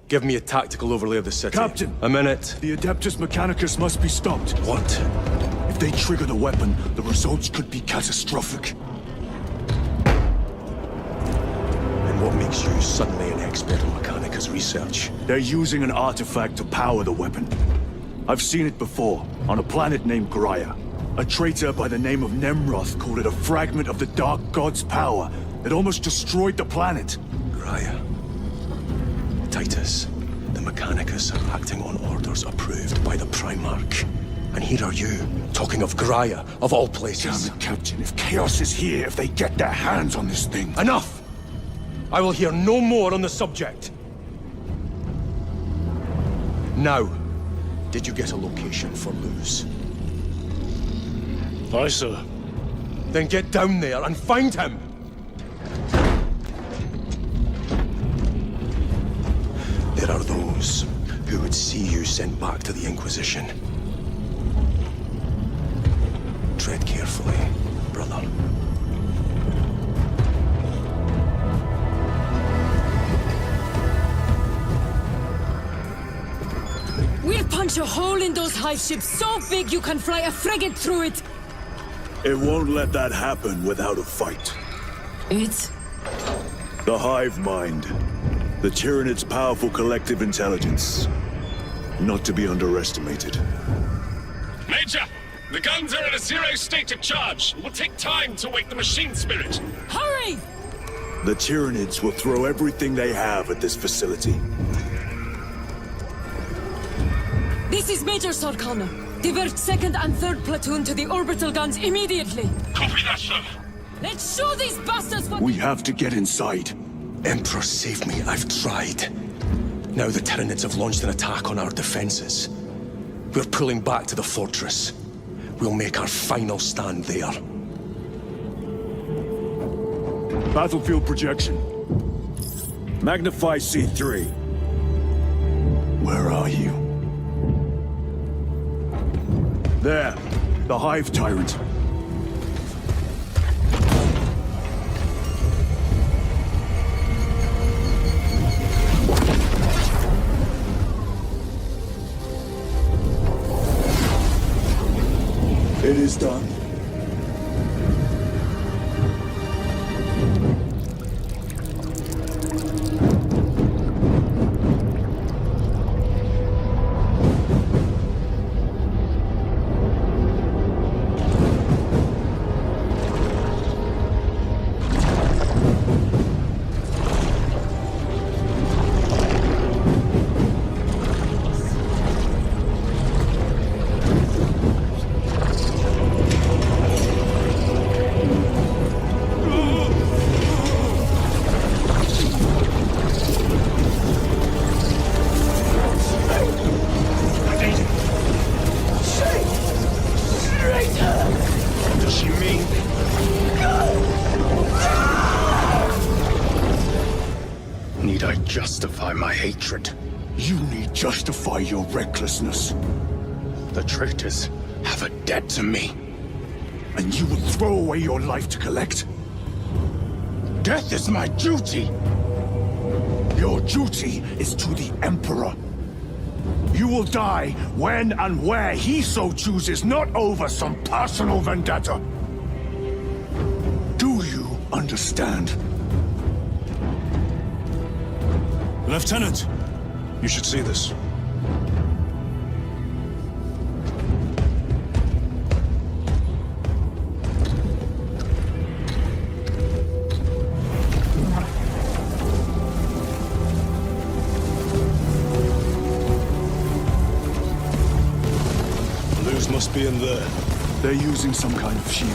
Give me a tactical overlay of the city. Captain! A minute. The Adeptus Mechanicus must be stopped. What? If they trigger the weapon, the results could be catastrophic. And what makes you suddenly an expert in Mechanicus research? They're using an artifact to power the weapon. I've seen it before, on a planet named Graia. A traitor by the name of Nemroth called it a fragment of the Dark God's power that almost destroyed the planet. Graia. Titus, the Mechanicus are acting on orders approved by the Primarch. And here are you, talking of Graia, of all places. Damn it, Captain. If Chaos is here, if they get their hands on this thing... Enough! I will hear no more on the subject. Now, did you get a location for Luz? Aye, sir. Then get down there and find him! There are those who would see you sent back to the Inquisition. Tread carefully, brother. We'll punch a hole in those hive ships so big you can fly a frigate through it! It won't let that happen without a fight. It's... The hive mind. The Tyranid's powerful collective intelligence. Not to be underestimated. Major! The guns are in a zero state of charge. It will take time to wake the machine spirit. Hurry! The Tyranids will throw everything they have at this facility. This is Major Sarkana. Divert 2nd and 3rd platoon to the orbital guns immediately. Copy that, sir. Let's show these bastards what... We have to get inside. Emperor, save me. I've tried. Now the Tyranids have launched an attack on our defenses. We're pulling back to the fortress. We'll make our final stand there. Battlefield projection. Magnify C3. Where are you? There. The Hive Tyrant. It is done. Justify my hatred. You need justify your recklessness. The traitors have a debt to me. And you will throw away your life to collect? Death is my duty! Your duty is to the Emperor. You will die when and where he so chooses, not over some personal vendetta. Do you understand? Lieutenant, you should see this. Luz must be in there. They're using some kind of shield.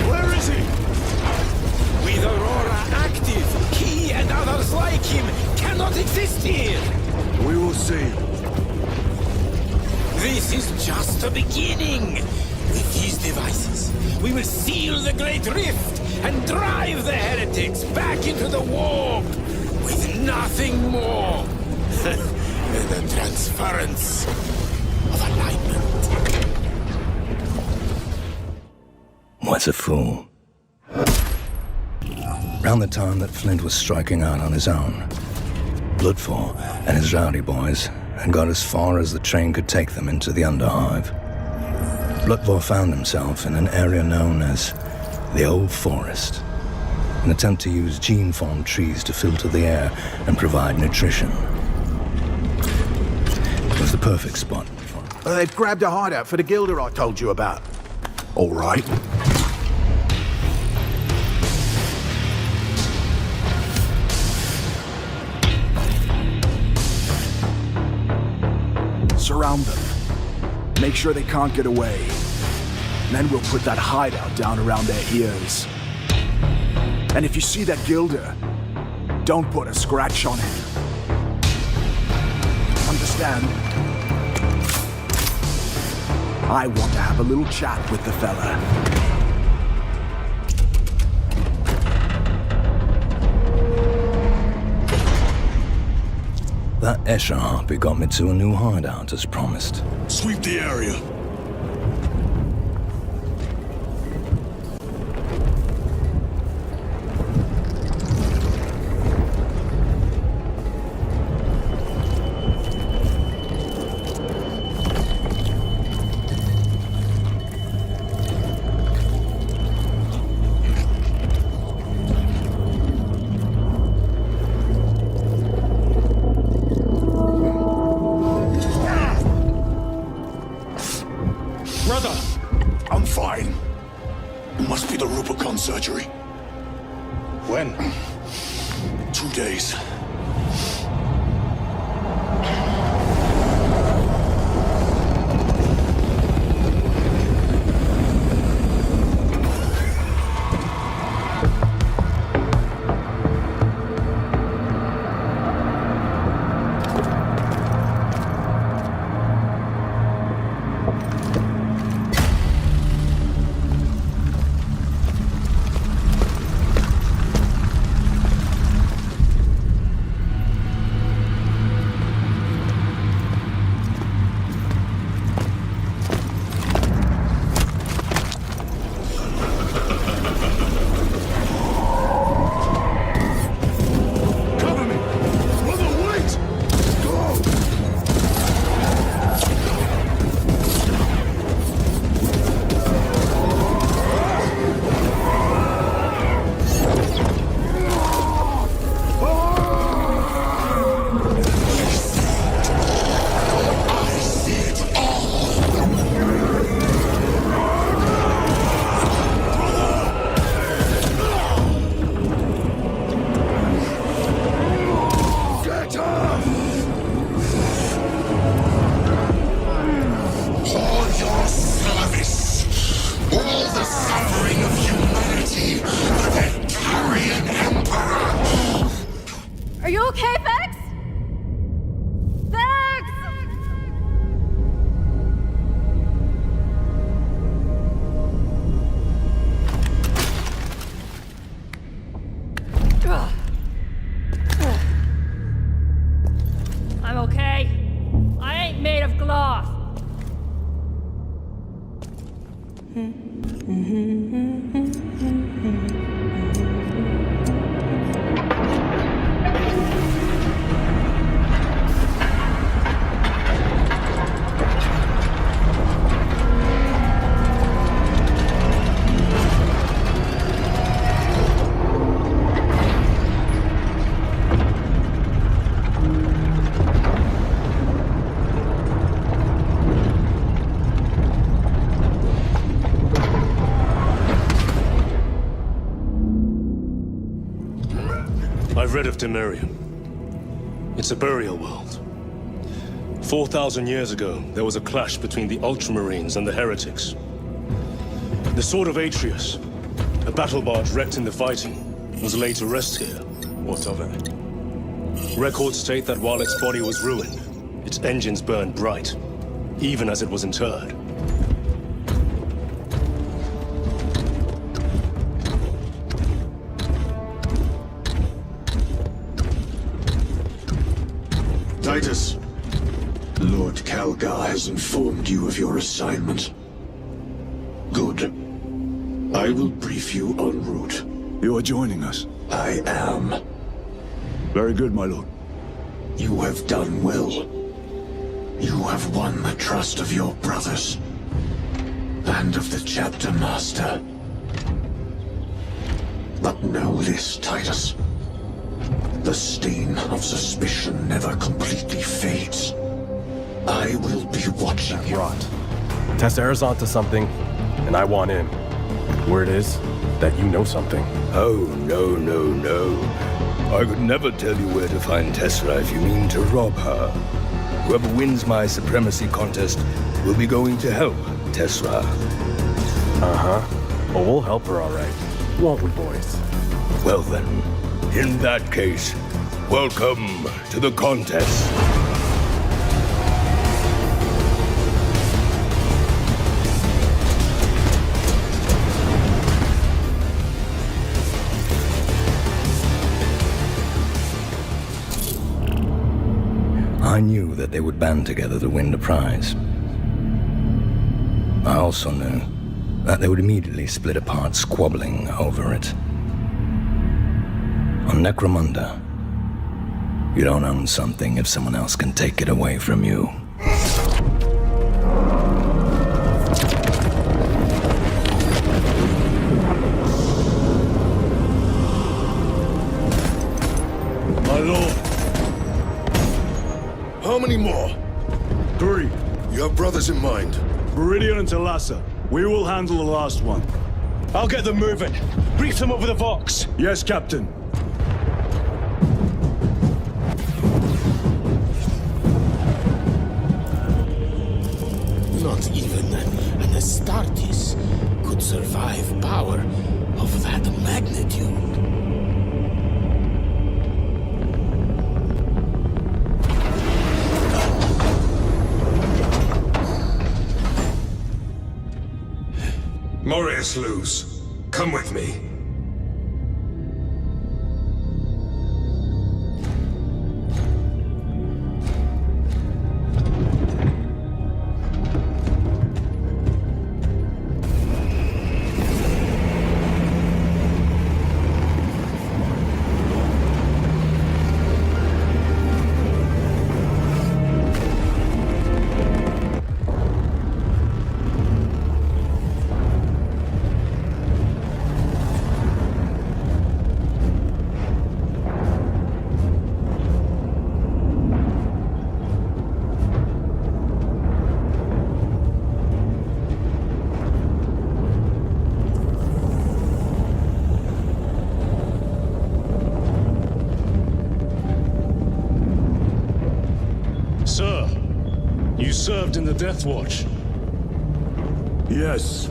Where is he? With Aurora active, he and others like him cannot exist here! We will see. This is just the beginning! With these devices, we will seal the Great Rift and drive the heretics back into the warp! With nothing more than the transference of alignment. Was a fool. Round the time that Flint was striking out on his own, Bloodfall and his rowdy boys had got as far as the train could take them into the underhive. Bloodfall found himself in an area known as the Old Forest, an attempt to use gene-formed trees to filter the air and provide nutrition. It was the perfect spot. They've grabbed a hideout for the Gilder I told you about. All right. Surround them. Make sure they can't get away. And then we'll put that hideout down around their ears. And if you see that Gilder, don't put a scratch on him. Understand? I want to have a little chat with the fella. That Escher harpy got me to a new hideout as promised. Sweep the area. I'm fine. It must be the Rubicon surgery. When? 2 days. Are you okay, Vex? Vex! I'm okay. I ain't made of cloth. I've read of Demirium. It's a burial world. 4,000 years ago, there was a clash between the Ultramarines and the Heretics. The Sword of Atreus, a battle barge wrecked in the fighting, was laid to rest here. What of it? Records state that while its body was ruined, its engines burned bright, even as it was interred. Titus, Lord Calgar has informed you of your assignment. Good. I will brief you en route. You are joining us. I am. Very good, my lord. You have done well. You have won the trust of your brothers. And of the chapter master. But know this, Titus. The stain of suspicion never completely fades. I will be watching you. Rot. Tessera's onto something, and I want in. Word is that you know something. Oh, no. I could never tell you where to find Tessera if you mean to rob her. Whoever wins my supremacy contest will be going to help Tessera. Well, we'll help her all right. Won't we, boys? Well then, in that case, welcome to the contest. I knew that they would band together to win the prize. I also knew that they would immediately split apart, squabbling over it. On Necromunda, you don't own something if someone else can take it away from you. My lord. How many more? 3. You have brothers in mind? Viridian and Talassa. We will handle the last one. I'll get them moving. Brief them over the Vox. Yes, Captain. Not even an Astartes could survive power of that magnitude. Morius Luz, come with me. Sir, you served in the Death Watch. Yes.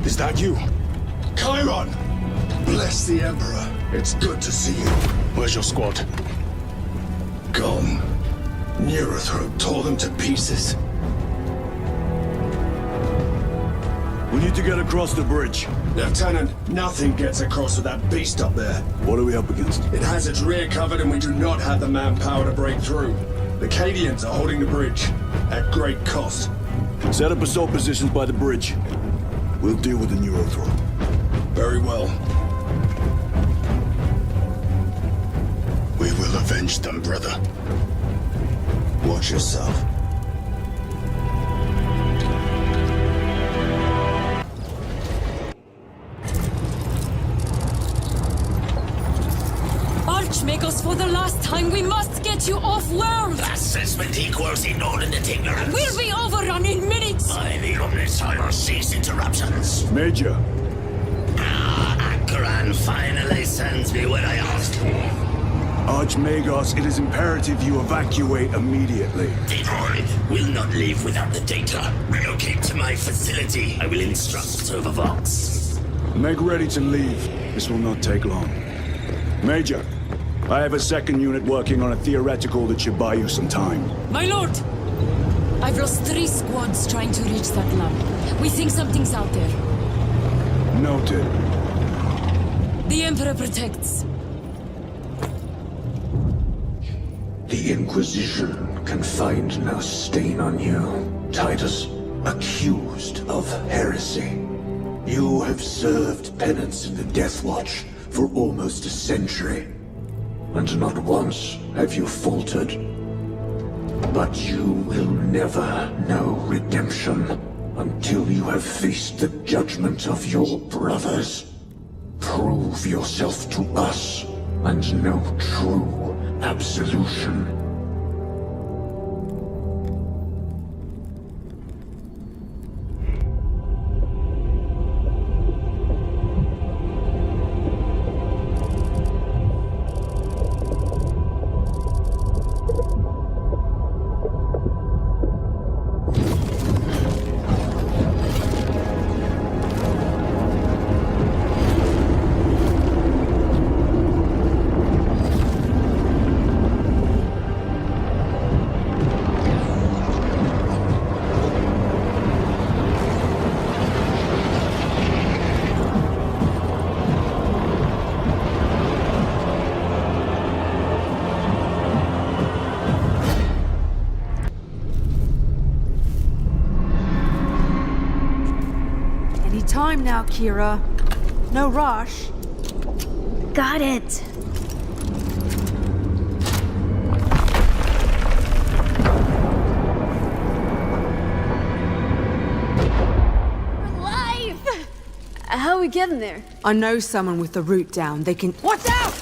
Is that you? Chiron! Bless the Emperor. It's good to see you. Where's your squad? Gone. Neurothroat tore them to pieces. We need to get across the bridge. Lieutenant, nothing gets across with that beast up there. What are we up against? It has its rear covered and we do not have the manpower to break through. The Cadians are holding the bridge, at great cost. Set up assault positions by the bridge. We'll deal with the Neurothroat. Very well. We will avenge them, brother. Watch yourself. archmagos, for the last time, we must get you off-world! Assessment equals inordinate ignorance. We'll be overrun in minutes! By the omnissiah, cease interruptions. Major. Akran finally sends me what I asked for. Archmagos, it is imperative you evacuate immediately. Detroit will not leave without the data. Relocate to my facility. I will instruct Avarax. Make ready to leave. This will not take long. Major, I have a second unit working on a theoretical that should buy you some time. My lord! I've lost 3 squads trying to reach that lab. We think something's out there. Noted. The Emperor protects. The Inquisition can find no stain on you, Titus, accused of heresy. You have served penance in the Death Watch for almost a century, and not once have you faltered. But you will never know redemption until you have faced the judgment of your brothers. Prove yourself to us, and know true absolution. Time now, Kira. No rush. Got it. We're alive! How are we getting there? I know someone with the route down. They can... Watch out!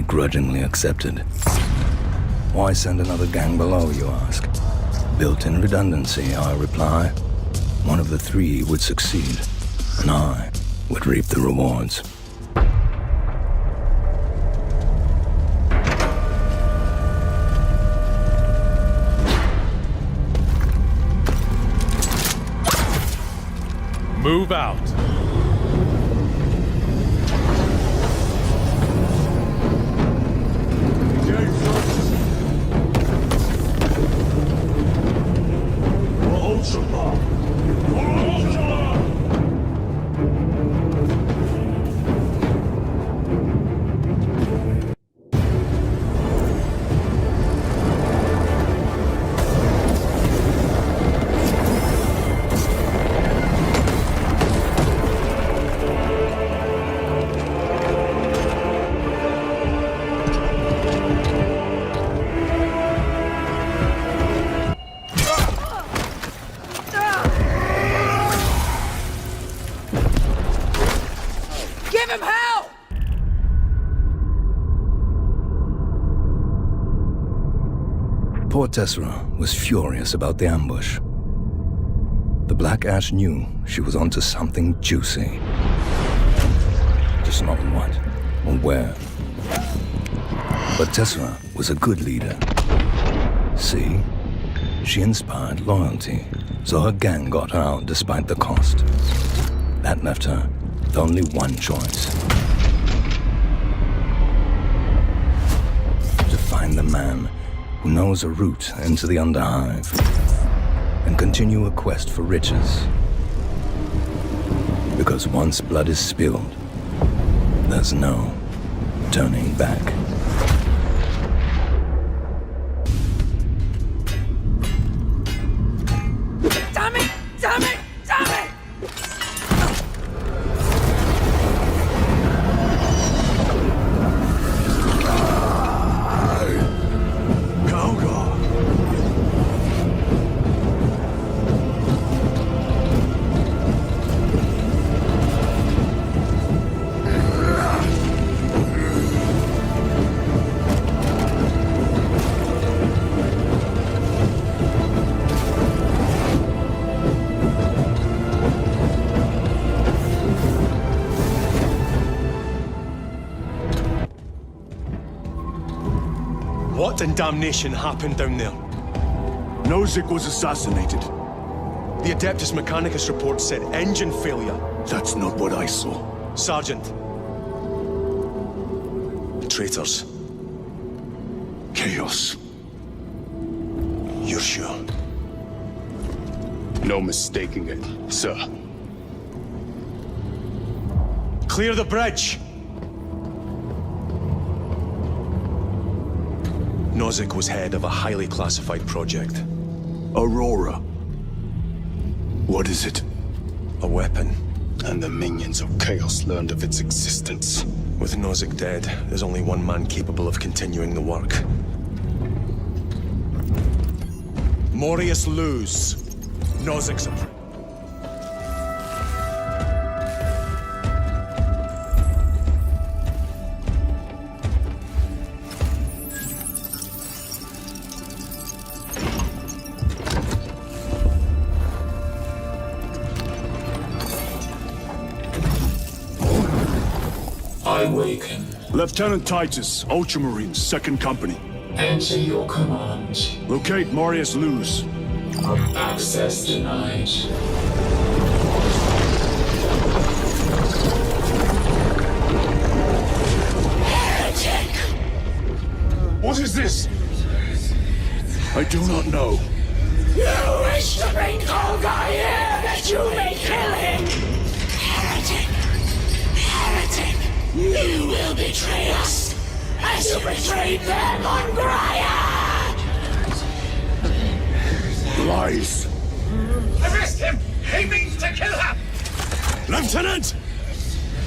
Grudgingly accepted. Why send another gang below, you ask? Built-in redundancy, I reply. One of the 3 would succeed, and I would reap the rewards. Move out. Poor Tessera was furious about the ambush. The Black Ash knew she was onto something juicy. Just not what or where. But Tessera was a good leader. See? She inspired loyalty, so her gang got her out despite the cost. That left her with only one choice. To find the man who knows a route into the underhive and continue a quest for riches. Because once blood is spilled, there's no turning back. Damn it! Damn it! Damn it! What in damnation happened down there? Nozick was assassinated. The Adeptus Mechanicus report said engine failure. That's not what I saw. Sergeant. Traitors. Chaos. You're sure? No mistaking it, sir. Clear the bridge! Nozick was head of a highly classified project. Aurora. What is it? A weapon. And the minions of Chaos learned of its existence. With Nozick dead, there's only one man capable of continuing the work. Morius Luz. Nozick's a... I waken. Lieutenant Titus, Ultramarines, 2nd Company. Enter your command. Locate Marius Luz. Access denied. Heretic! What is this? I do not know. You wish to bring Kolgar here that you may kill him! Heretic! Heretic! You will betray us, as you betrayed them on Graia! Lies. Arrest him! He means to kill her! Lieutenant!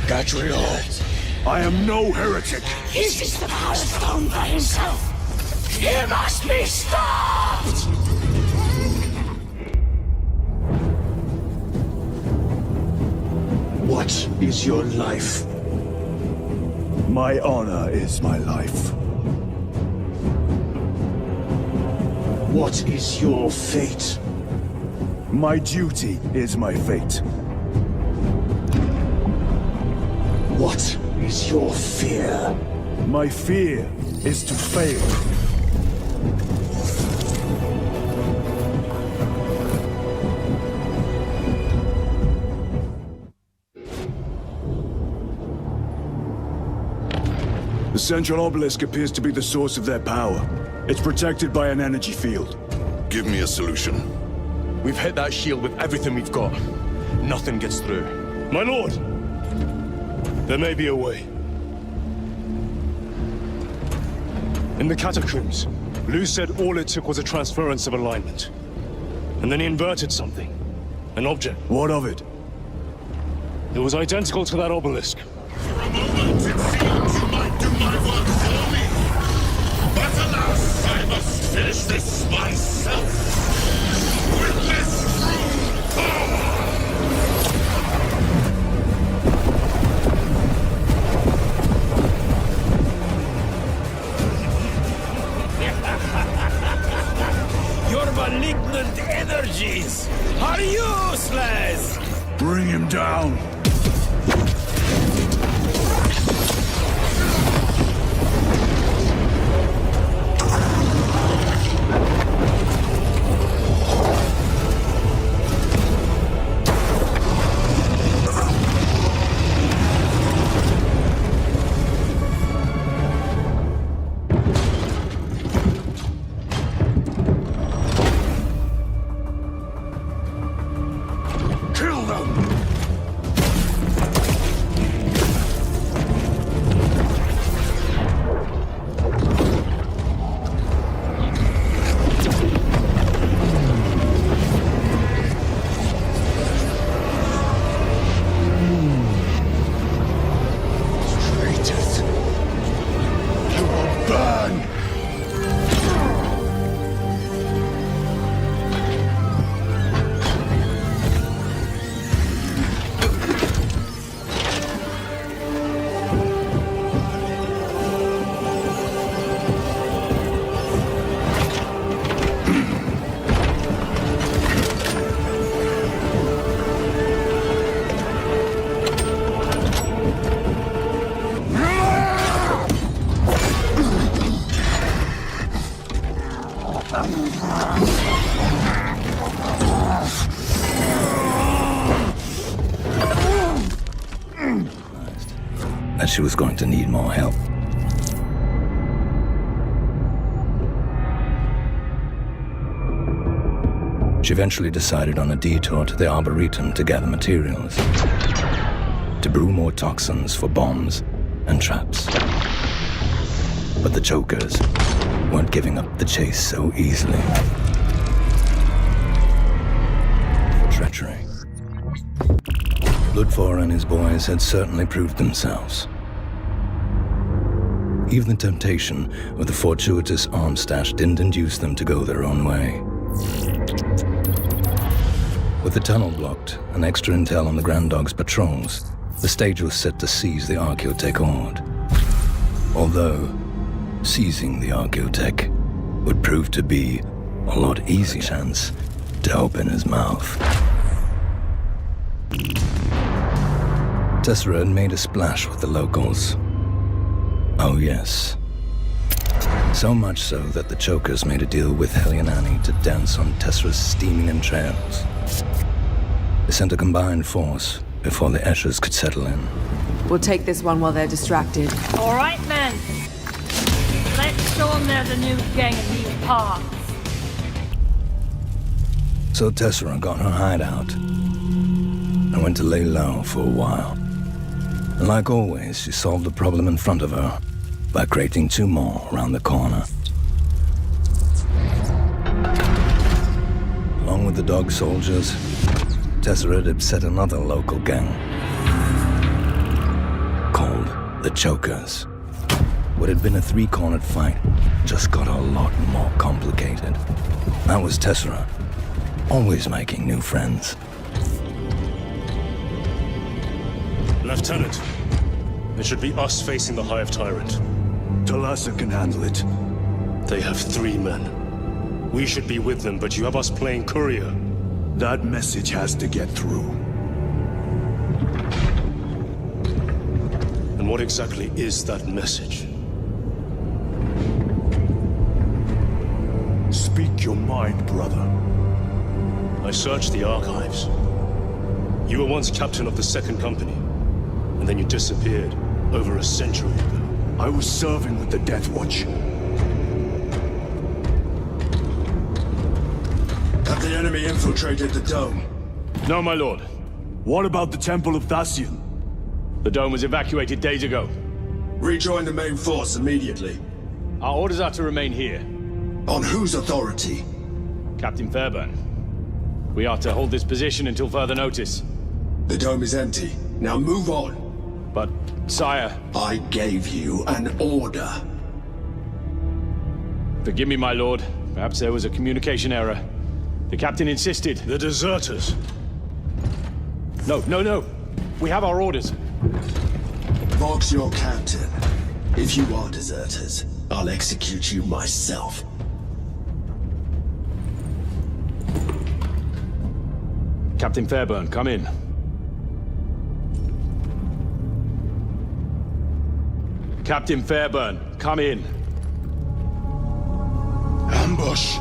Gadriel! I am no heretic. He seeks the power stone by himself! He must be stopped! What is your life? My honor is my life. What is your fate? My duty is my fate. What is your fear? My fear is to fail. The central obelisk appears to be the source of their power. It's protected by an energy field. Give me a solution. We've hit that shield with everything we've got. Nothing gets through. My lord! There may be a way. In the catacombs, Luz said all it took was a transference of alignment. And then he inverted something. An object. What of it? It was identical to that obelisk. For a moment, it seemed you might do my work for me. But alas, I must finish this myself. With this true power! Your malignant energies are useless! Bring him down. she was going to need more help. She eventually decided on a detour to the Arboretum to gather materials, to brew more toxins for bombs and traps. But the Chokers weren't giving up the chase so easily. For treachery. Bloodfor and his boys had certainly proved themselves. Even the temptation of the fortuitous arms stash didn't induce them to go their own way. With the tunnel blocked and extra intel on the Grand Dog's patrols, the stage was set to seize the Archaeotech Horde. Although, seizing the Archaeotech would prove to be a lot easier chance to open his mouth. Tessera had made a splash with the locals. Oh yes. So much so that the Chokers made a deal with Hellion Annie to dance on Tessera's steaming entrails. They sent a combined force before the Eschers could settle in. We'll take this one while they're distracted. All right, men. Let's show them they're the new gang in these parts. So Tessera got her hideout and went to lay low for a while. And like always, she solved the problem in front of her by creating two more around the corner. Along with the dog soldiers, Tessera had upset another local gang called the Chokers. What had been a three-cornered fight just got a lot more complicated. That was Tessera, always making new friends. Lieutenant, it should be us facing the Hive Tyrant. Talassa can handle it. They have 3 men. We should be with them, but you have us playing courier. That message has to get through. And what exactly is that message? Speak your mind, brother. I searched the archives. You were once captain of the 2nd Company, and then you disappeared over a century ago. I was serving with the Death Watch. Have the enemy infiltrated the dome? No, my lord. What about the Temple of Thasian? The dome was evacuated days ago. Rejoin the main force immediately. Our orders are to remain here. On whose authority? Captain Fairburn. We are to hold this position until further notice. The dome is empty. Now move on. But, sire... I gave you an order. Forgive me, my lord. Perhaps there was a communication error. The captain insisted. The deserters. No. We have our orders. Vox your captain. If you are deserters, I'll execute you myself. Captain Fairburn, come in. Captain Fairburn, come in. Ambush!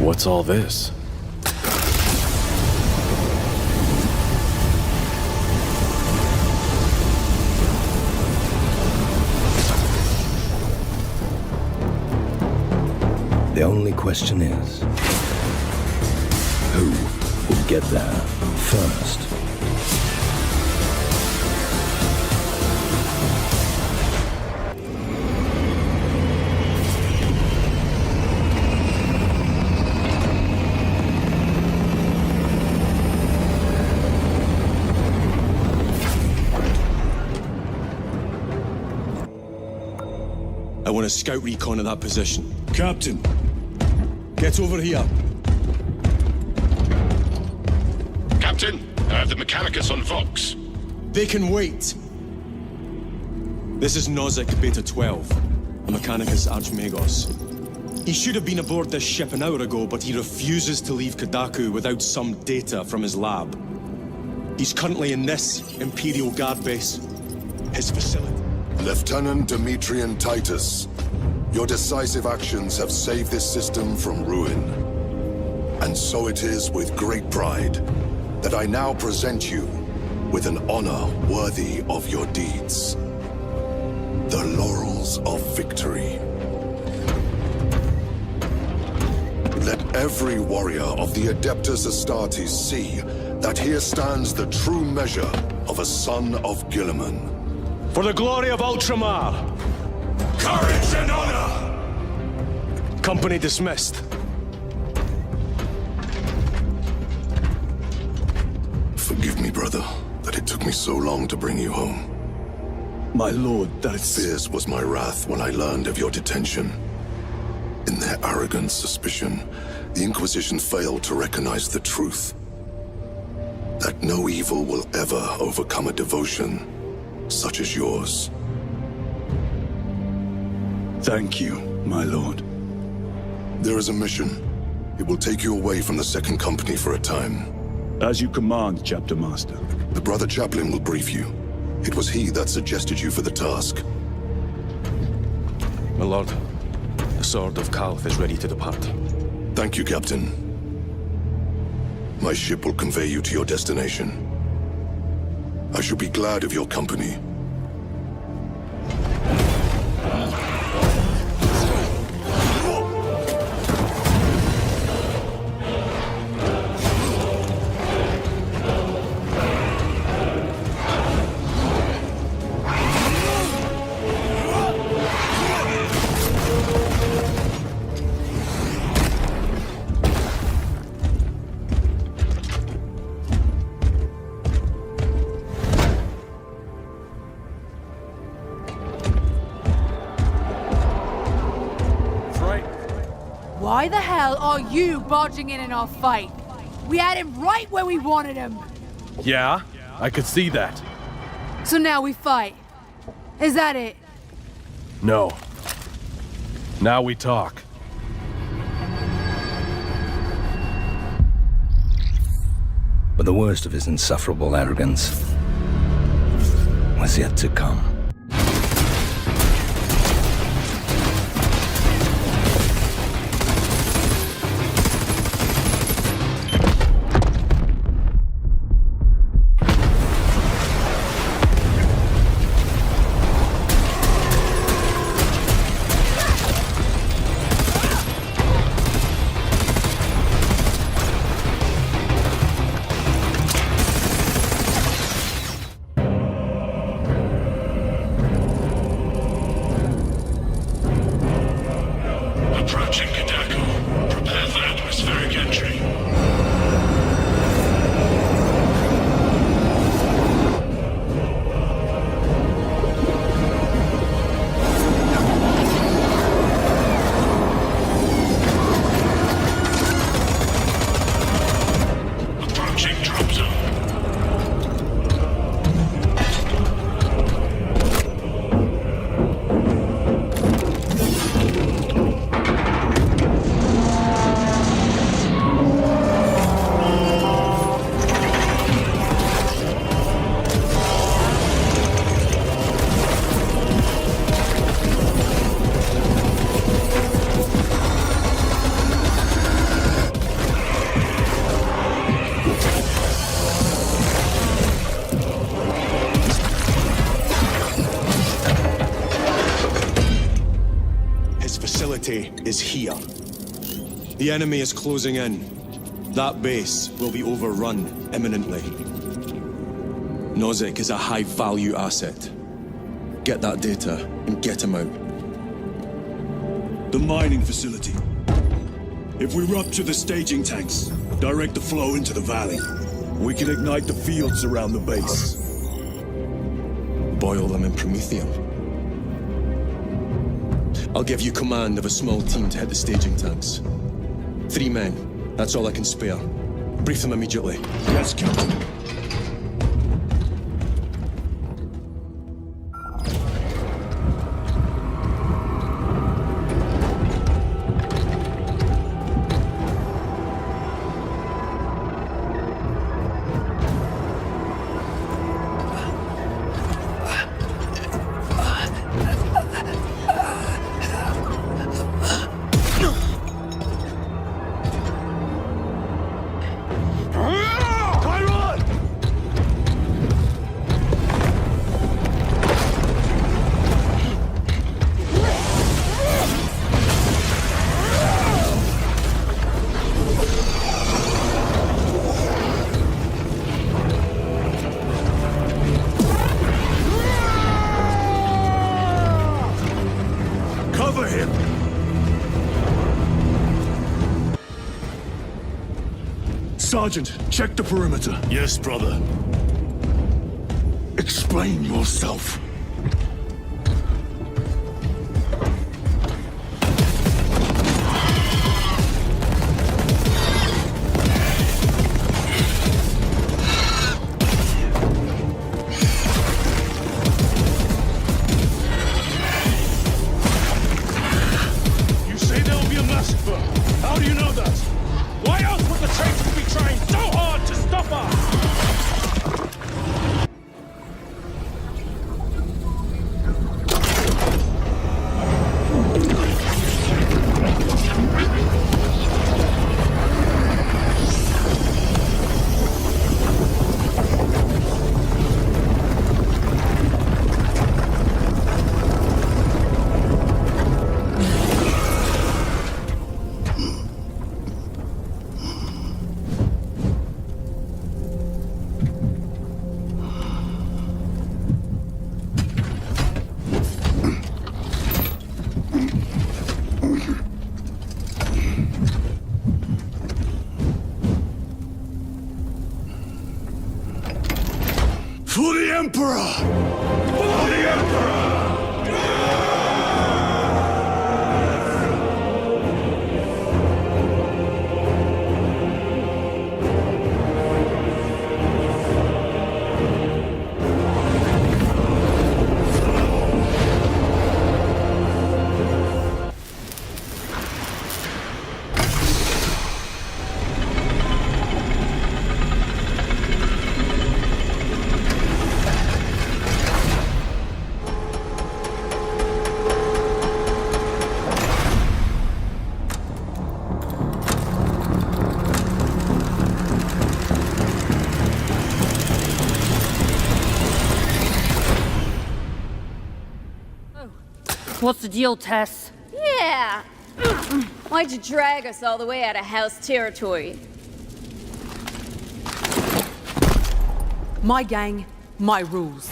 What's all this? The only question is, who will get there first? I want a scout recon of that position. Captain, get over here. Captain, I have the Mechanicus on Vox. They can wait. This is Nozick Beta 12, a Mechanicus archmagos. He should have been aboard this ship an hour ago, but he refuses to leave Kadaku without some data from his lab. He's currently in this Imperial Guard base. His facility. Lieutenant Demetrian Titus, your decisive actions have saved this system from ruin. And so it is with great pride that I now present you with an honor worthy of your deeds. The laurels of victory. Let every warrior of the Adeptus Astartes see that here stands the true measure of a son of Guilliman. For the glory of Ultramar! Courage and honor! Company dismissed. Forgive me, brother, that it took me so long to bring you home. My lord, that's... Fierce was my wrath when I learned of your detention. In their arrogant suspicion, the Inquisition failed to recognize the truth. That no evil will ever overcome a devotion such as yours. Thank you, my lord. There is a mission. It will take you away from the Second Company for a time. As you command, Chapter Master. The Brother Chaplain will brief you. It was he that suggested you for the task. My lord, the Sword of Calth is ready to depart. Thank you, Captain. My ship will convey you to your destination. I shall be glad of your company. Why the hell are you barging in our fight? We had him right where we wanted him. Yeah, I could see that. So now we fight. Is that it? No. Now we talk. But the worst of his insufferable arrogance was yet to come. Is here. The enemy is closing in. That base will be overrun imminently. Nozick is a high-value asset. Get that data and get him out. The mining facility. If we rupture the staging tanks, direct the flow into the valley, we can ignite the fields around the base. Boil them in promethium. I'll give you command of a small team to hit the staging tanks. 3 men. That's all I can spare. Brief them immediately. Yes, Captain. Sergeant, check the perimeter. Yes, brother. Explain yourself. You say there will be a massacre. How do you know that? Why else would the traitors be trying so hard to stop us? For the Emperor! For the Emperor! What's the deal, Tess? Yeah. Why'd you drag us all the way out of house territory? My gang, my rules.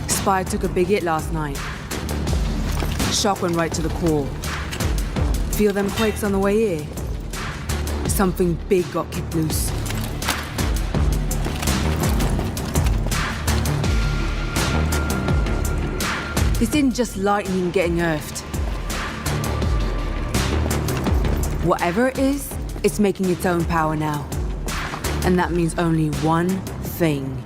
Spire took a big hit last night. Shock went right to the core. Feel them quakes on the way here? Something big got kicked loose. This isn't just lightning getting earthed. Whatever it is, it's making its own power now. And that means only one thing.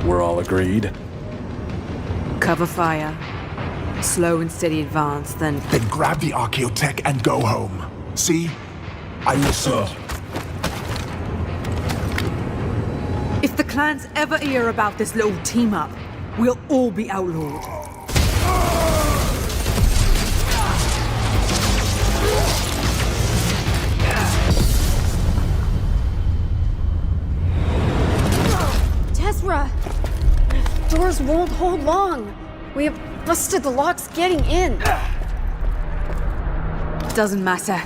We're all agreed. Cover fire. Slow and steady advance, then grab the archaeotech and go home. See? I listened. if the clans ever hear about this little team-up, we'll all be outlawed. Tezra! Doors won't hold long. We have busted the locks getting in. Doesn't matter.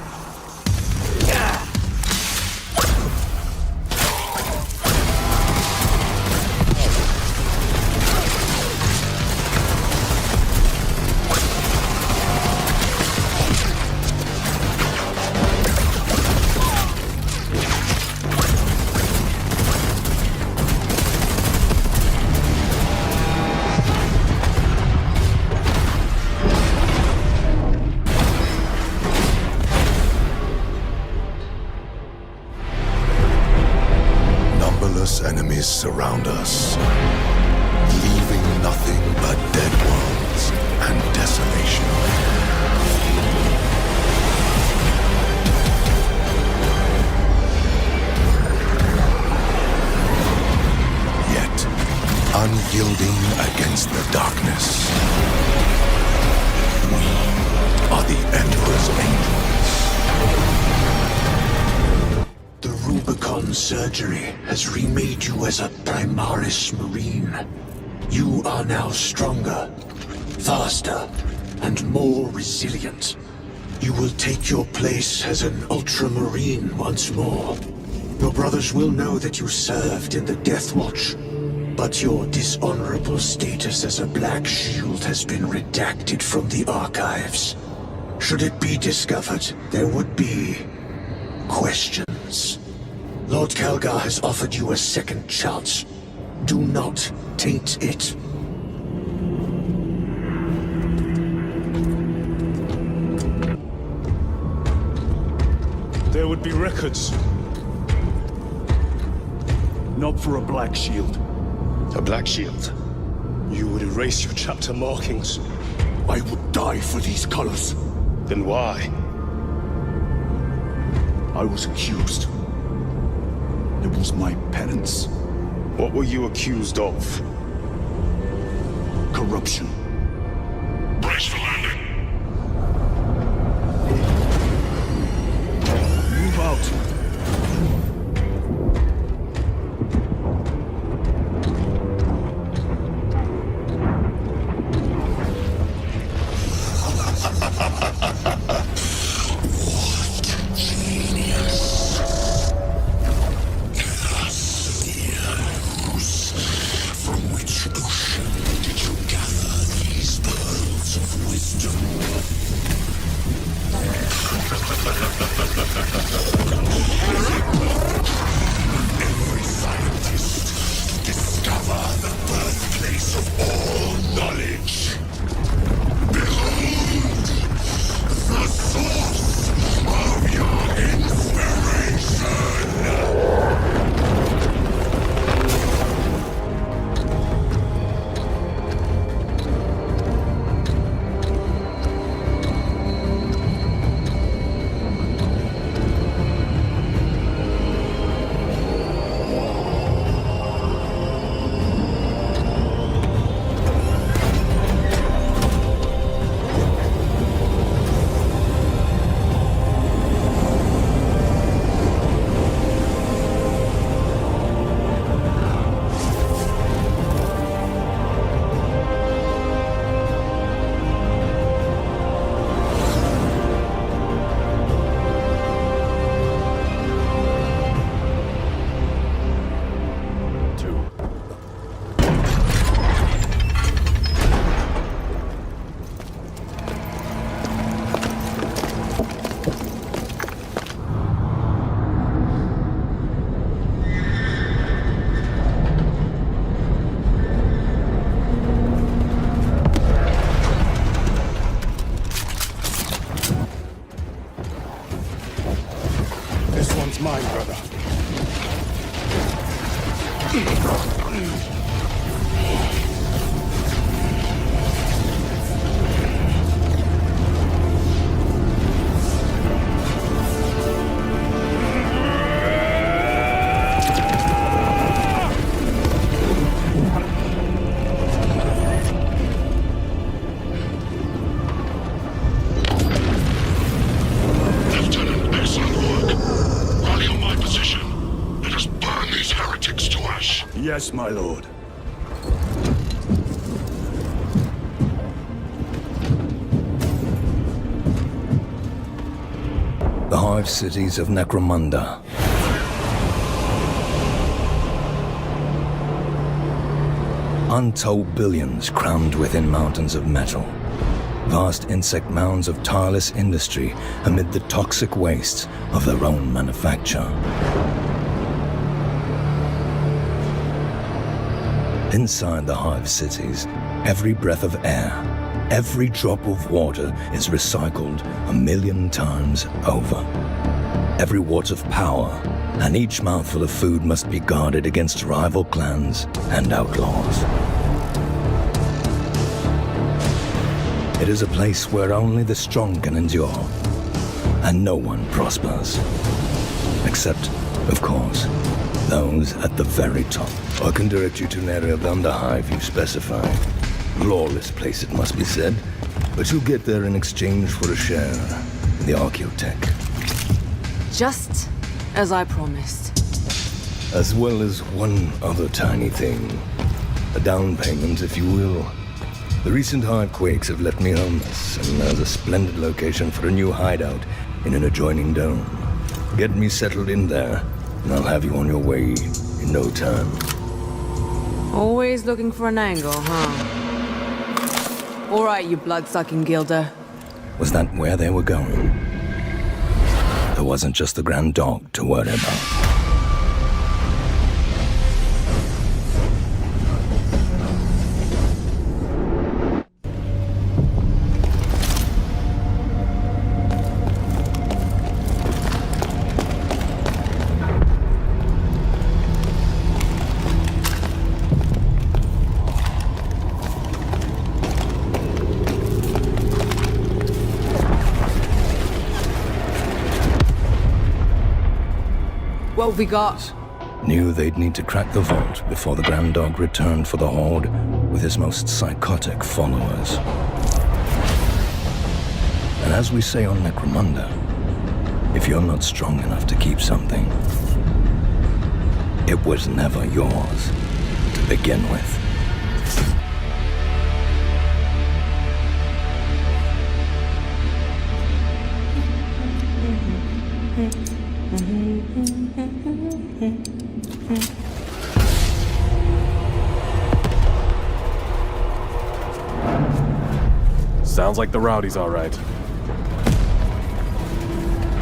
Enemies surround us, leaving nothing but dead worlds and desolation. Yet, unyielding against the darkness, we are the Emperor's angels. surgery has remade you as a Primaris Marine. You are now stronger, faster, and more resilient. You will take your place as an Ultramarine once more. Your brothers will know that you served in the Death Watch, but your dishonorable status as a Black Shield has been redacted from the archives. Should it be discovered, there would be questions. Lord Kalgar has offered you a second chance. Do not taint it. There would be records. Not for a Black Shield. A Black Shield? You would erase your chapter markings. I would die for these colors. Then why? I was accused. It was my penance. What were you accused of? Corruption. Brace for landing. Move out. Mine, brother. Yes, my lord. The hive cities of Necromunda. Untold billions crammed within mountains of metal. Vast insect mounds of tireless industry amid the toxic wastes of their own manufacture. Inside the hive cities, every breath of air, every drop of water is recycled 1,000,000 times over. Every watt of power and each mouthful of food must be guarded against rival clans and outlaws. It is a place where only the strong can endure, and no one prospers. Except, of course, those at the very top. I can direct you to an area of the underhive you specify. Lawless place, it must be said, but you'll get there in exchange for a share in the archaeotech. Just as I promised. As well as one other tiny thing. A down payment, if you will. The recent hive quakes have left me homeless, and there's a splendid location for a new hideout in an adjoining dome. Get me settled in there, and I'll have you on your way in no time. Always looking for an angle, huh? All right, you blood-sucking gilder. Was that where they were going? There wasn't just the Grand Dog to worry about. What have we got? Knew they'd need to crack the vault before the Grand Dog returned for the Horde with his most psychotic followers. And as we say on Necromunda, if you're not strong enough to keep something, it was never yours to begin with. Sounds like the rowdies all right.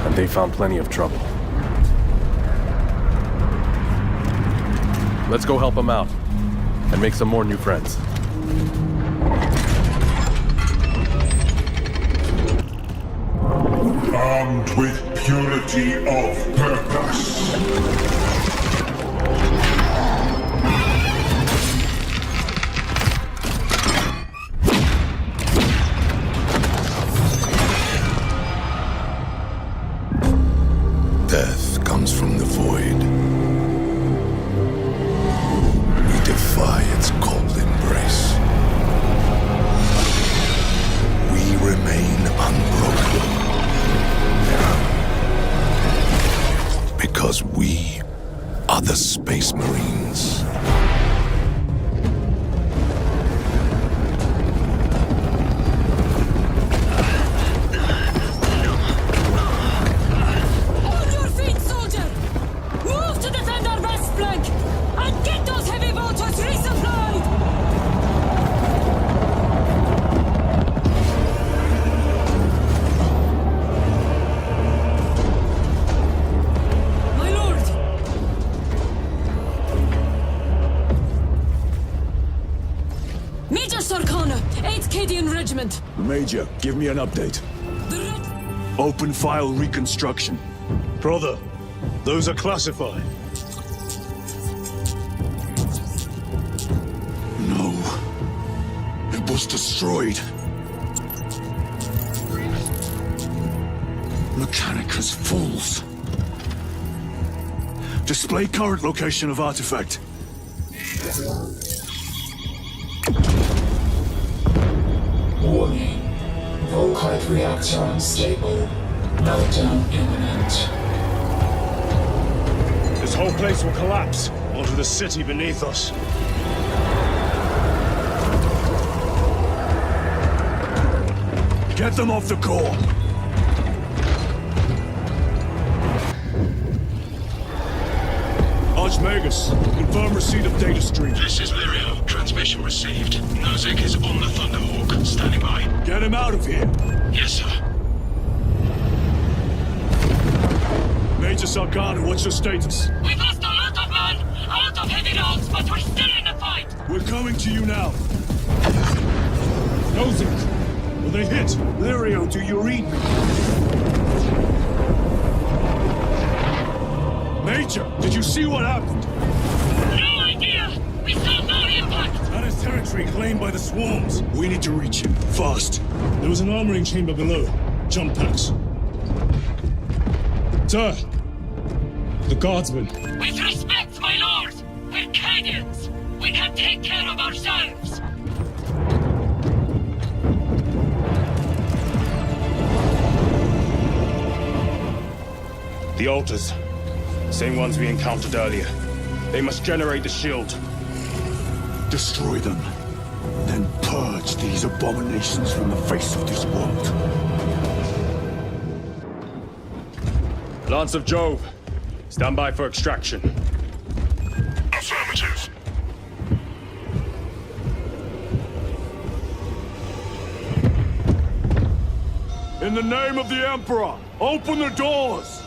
And they found plenty of trouble. Let's go help them out and make some more new friends. Armed with purity of purpose. Death comes from the void. We defy its cold embrace. We remain unbroken. Because we are the Space Marines. On your feet, soldier! Move to defend our west flank! And get those heavy bolters resupplied! My lord! Major Sarkana, 8th Cadian Regiment. Major, give me an update. Open file reconstruction. Brother, those are classified. No. It was destroyed. Mechanicus fools. Display current location of artifact. Warning. Volkite reactor unstable. Meltdown imminent. This whole place will collapse onto the city beneath us. Get them off the core. Archmagos, confirm receipt of data stream. This is Lirio. Transmission received. Nozick is on the Thunderhawk. Standing by. Get him out of here. Yes, sir. Major Sarkana, what's your status? We lost a lot of men, a lot of heavy rounds, but we're still in the fight! We're coming to you now. Nozick, will they hit? Lirio, do you read me? Major, did you see what happened? No idea! We saw no impact! That is territory claimed by the swarms. We need to reach him, fast. There was an armoring chamber below. Jump packs. Sir! The guardsmen. With respect, my lord! We're Cadians! We can take care of ourselves! The altars. Same ones we encountered earlier. They must generate the shield. Destroy them. Then purge these abominations from the face of this world. Lance of Jove, stand by for extraction. Affirmative. In the name of the Emperor, open the doors!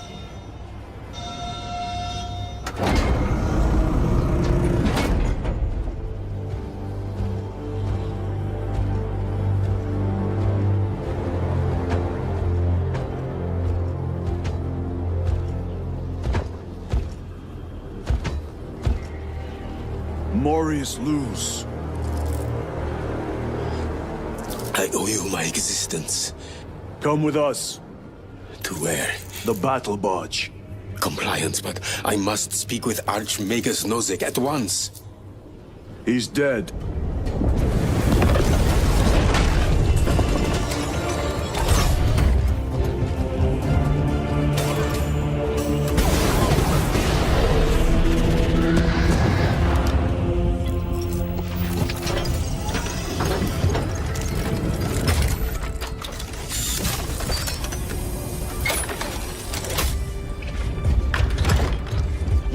Morius lose. I owe you my existence. Come with us. To where? The battle barge. Compliance, but I must speak with Archmagos Nozick at once. He's dead.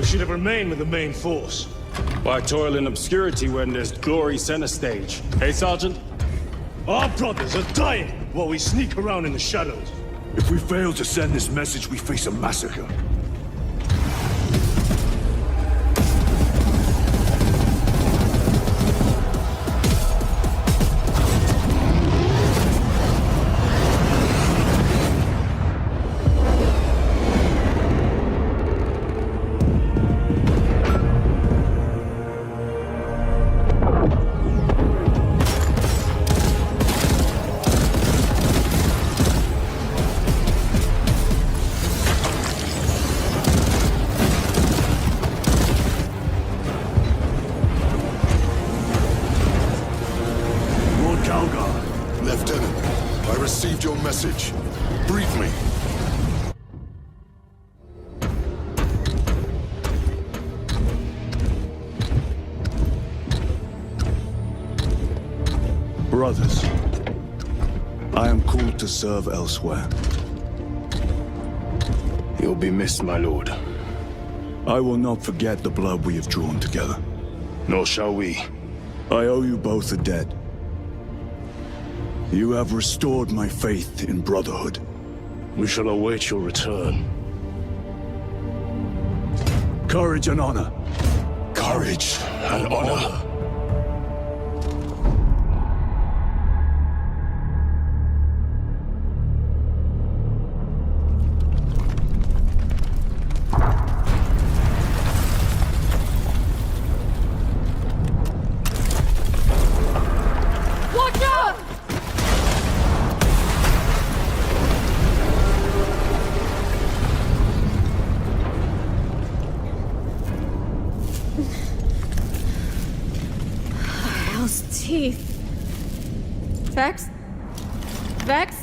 Should have remained with the main force. Why toil in obscurity when there's glory center stage? Hey, Sergeant? Our brothers are dying while we sneak around in the shadows. If we fail to send this message, we face a massacre. Message. Brief me. Brothers, I am called to serve elsewhere. You'll be missed, my lord. I will not forget the blood we have drawn together. Nor shall we. I owe you both a debt. You have restored my faith in brotherhood. We shall await your return. Courage and honor. Courage and honor. Teeth. Vex? Vex?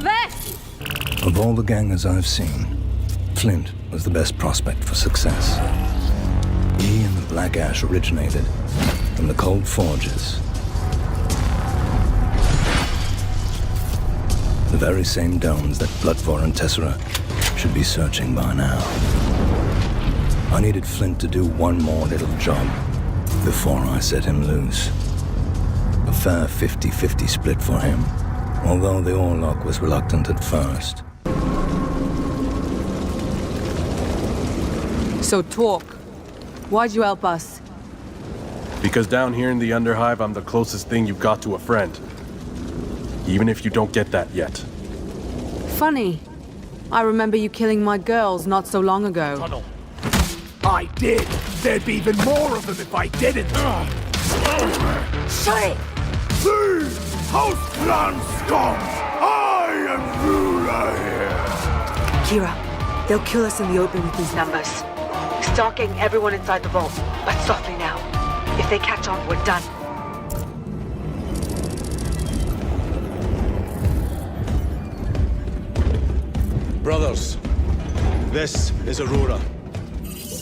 Vex! Of all the gangers I've seen, Flint was the best prospect for success. He and the Black Ash originated from the cold forges. The very same domes that Bloodvor and Tessera should be searching by now. I needed Flint to do one more little job before I set him loose. A fair 50-50 split for him, although the Orlok was reluctant at first. So talk. Why'd you help us? Because down here in the underhive, I'm the closest thing you've got to a friend. Even if you don't get that yet. Funny. I remember you killing my girls not so long ago. Tunnel. I did. There'd be even more of them if I didn't. Shut it! These Houstland scum! I am ruler here! Kira, they'll kill us in the open with these numbers. Stalking everyone inside the vault, but softly now. If they catch on, we're done. Brothers, this is Aurora.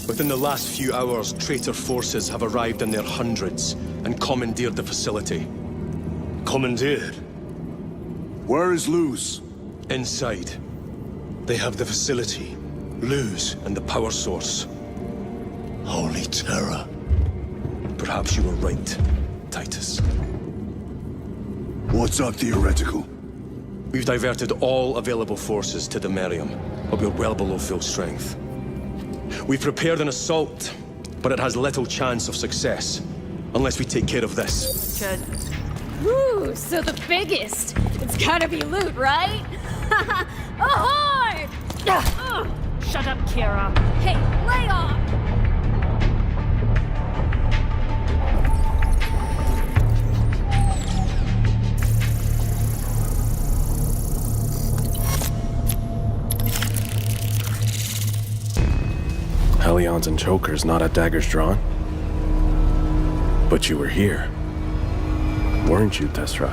Within the last few hours, traitor forces have arrived in their hundreds and commandeered the facility. Commandeered? Where is Luz? Inside. They have the facility, Luz, and the power source. Holy terror. Perhaps you were right, Titus. What's our theoretical? We've diverted all available forces to the Merium, but we're well below full strength. We've prepared an assault, but it has little chance of success, unless we take care of this. Woo, so the biggest. It's gotta be loot, right? Ahoy! Shut up, Kira. Hey, lay off! Hellions and chokers, not at daggers drawn. But you were here, weren't you, Tessera?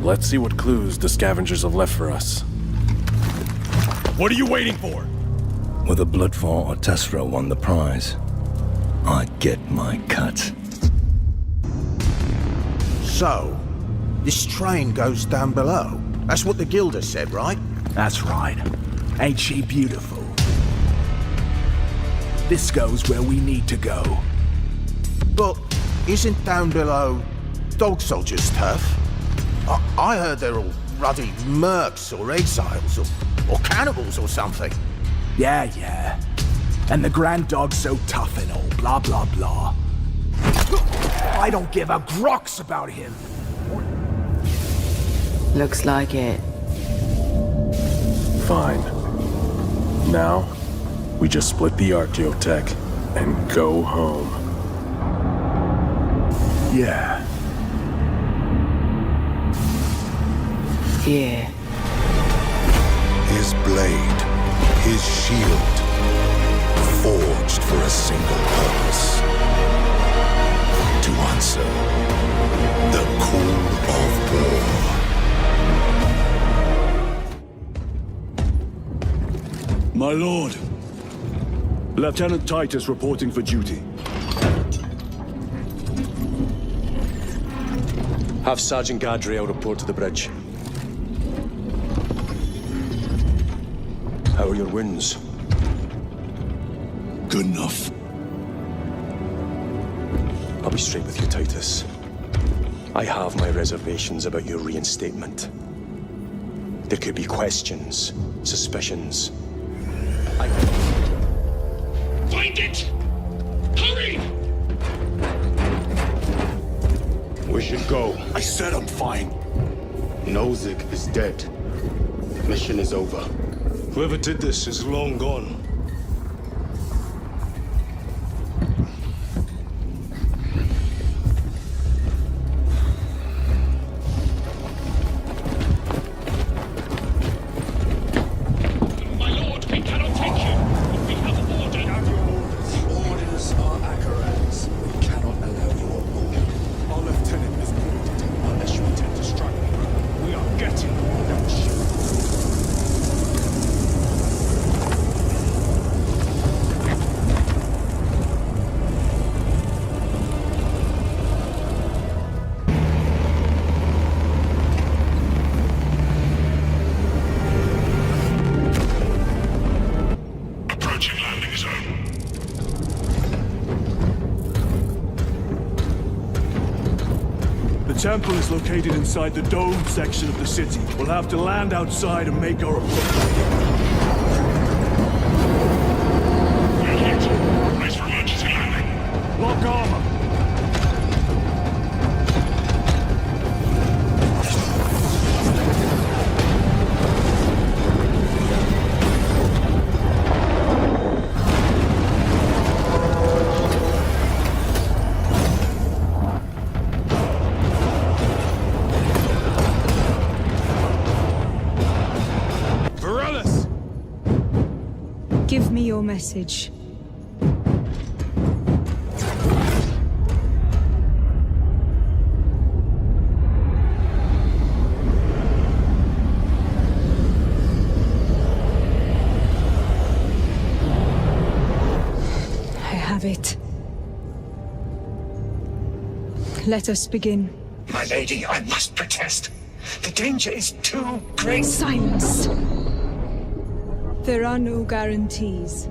Let's see what clues the scavengers have left for us. What are you waiting for? Whether Bloodfall or Tessera won the prize, I get my cut. So, this train goes down below. That's what the Guilder said, right? That's right. Ain't she beautiful? This goes where we need to go. But isn't down below dog soldiers' turf? I heard they're all ruddy mercs or exiles or cannibals or something. Yeah. And the Grand Dog's so tough and all, blah, blah, blah. I don't give a grox about him. Looks like it. Fine. Now, we just split the Archaeotech and go home. Yeah. Yeah. His blade, his shield, forged for a single purpose. To answer the call of war. My lord. Lieutenant Titus reporting for duty. Have Sergeant Gadriel report to the bridge. How are your wounds? Good enough. I'll be straight with you, Titus. I have my reservations about your reinstatement. There could be questions, suspicions. Find it! Hurry! We should go. I said I'm fine. Nozick is dead. Mission is over. Whoever did this is long gone. The temple is located inside the domed section of the city. We'll have to land outside and make our approach. Brace for emergency landing. Lock armor. Give me your message. Let us begin. My lady, I must protest. The danger is too great. Silence! There are no guarantees.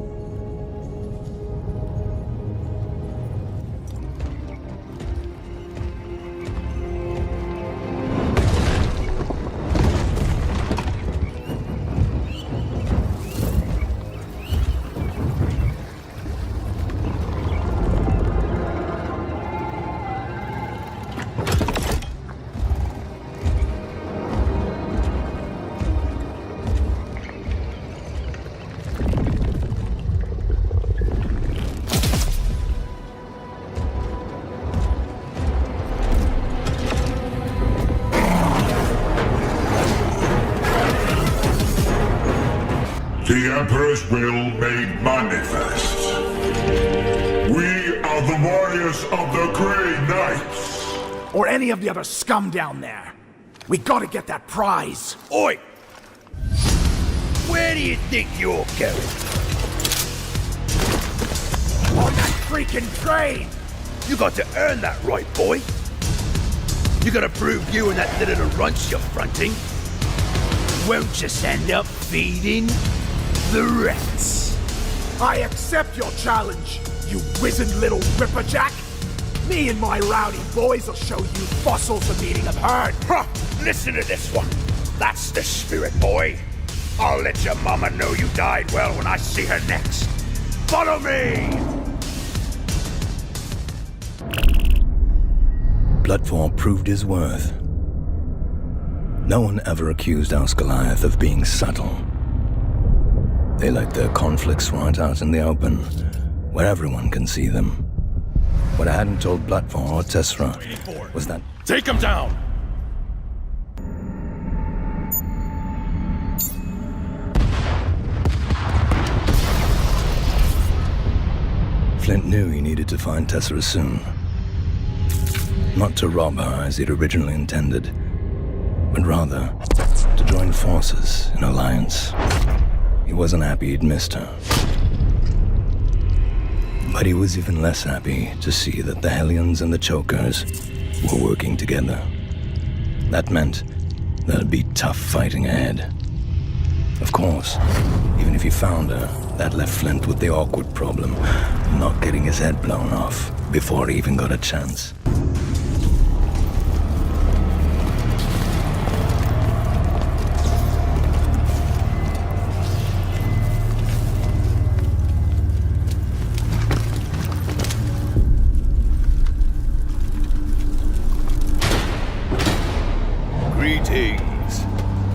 The Emperor's will made manifest. We are the warriors of the Grey Knights. Or any of the other scum down there. We gotta get that prize. Oi! Where do you think you're going? On that freaking train! You got to earn that right, boy. You gotta prove you and that little runch you're fronting won't just end up feeding the rats. I accept your challenge, you wizened little ripperjack. Me and my rowdy boys will show you fossils the meaning of herd. Huh, listen to this one. That's the spirit, boy. I'll let your mama know you died well when I see her next. Follow me! Bloodfall proved his worth. No one ever accused House Goliath of being subtle. They let their conflicts right out in the open, where everyone can see them. What I hadn't told Bloodfall or Tessera was that... Take him down! Flint knew he needed to find Tessera soon. Not to rob her as he'd originally intended, but rather to join forces in alliance. He wasn't happy he'd missed her. But he was even less happy to see that the Hellions and the Chokers were working together. That meant there'd be tough fighting ahead. Of course, even if he found her, that left Flint with the awkward problem of not getting his head blown off before he even got a chance. Greetings.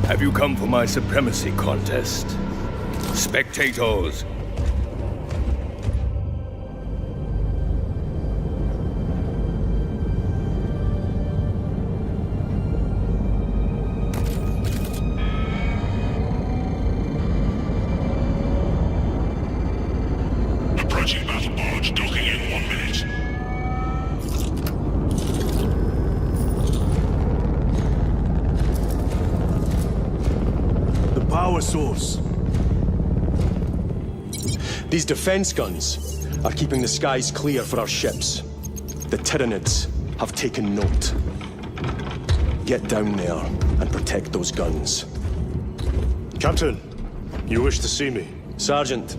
Have you come for my supremacy contest? Spectators. Approaching battle barge, docking in 1 minute. The power source. These defense guns are keeping the skies clear for our ships. The Tyranids have taken note. Get down there and protect those guns. Captain, you wish to see me? Sergeant,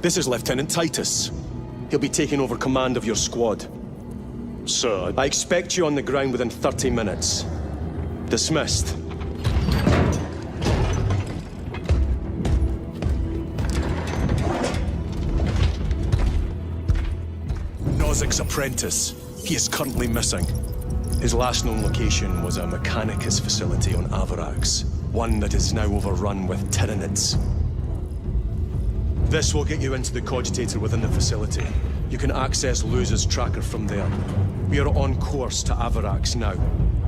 this is Lieutenant Titus. He'll be taking over command of your squad. Sir, I expect you on the ground within 30 minutes. Dismissed. Nozik's apprentice. He is currently missing. His last known location was a Mechanicus facility on Avarax, one that is now overrun with Tyranids. This will get you into the cogitator within the facility. You can access Luz's tracker from there. We are on course to Avarax now.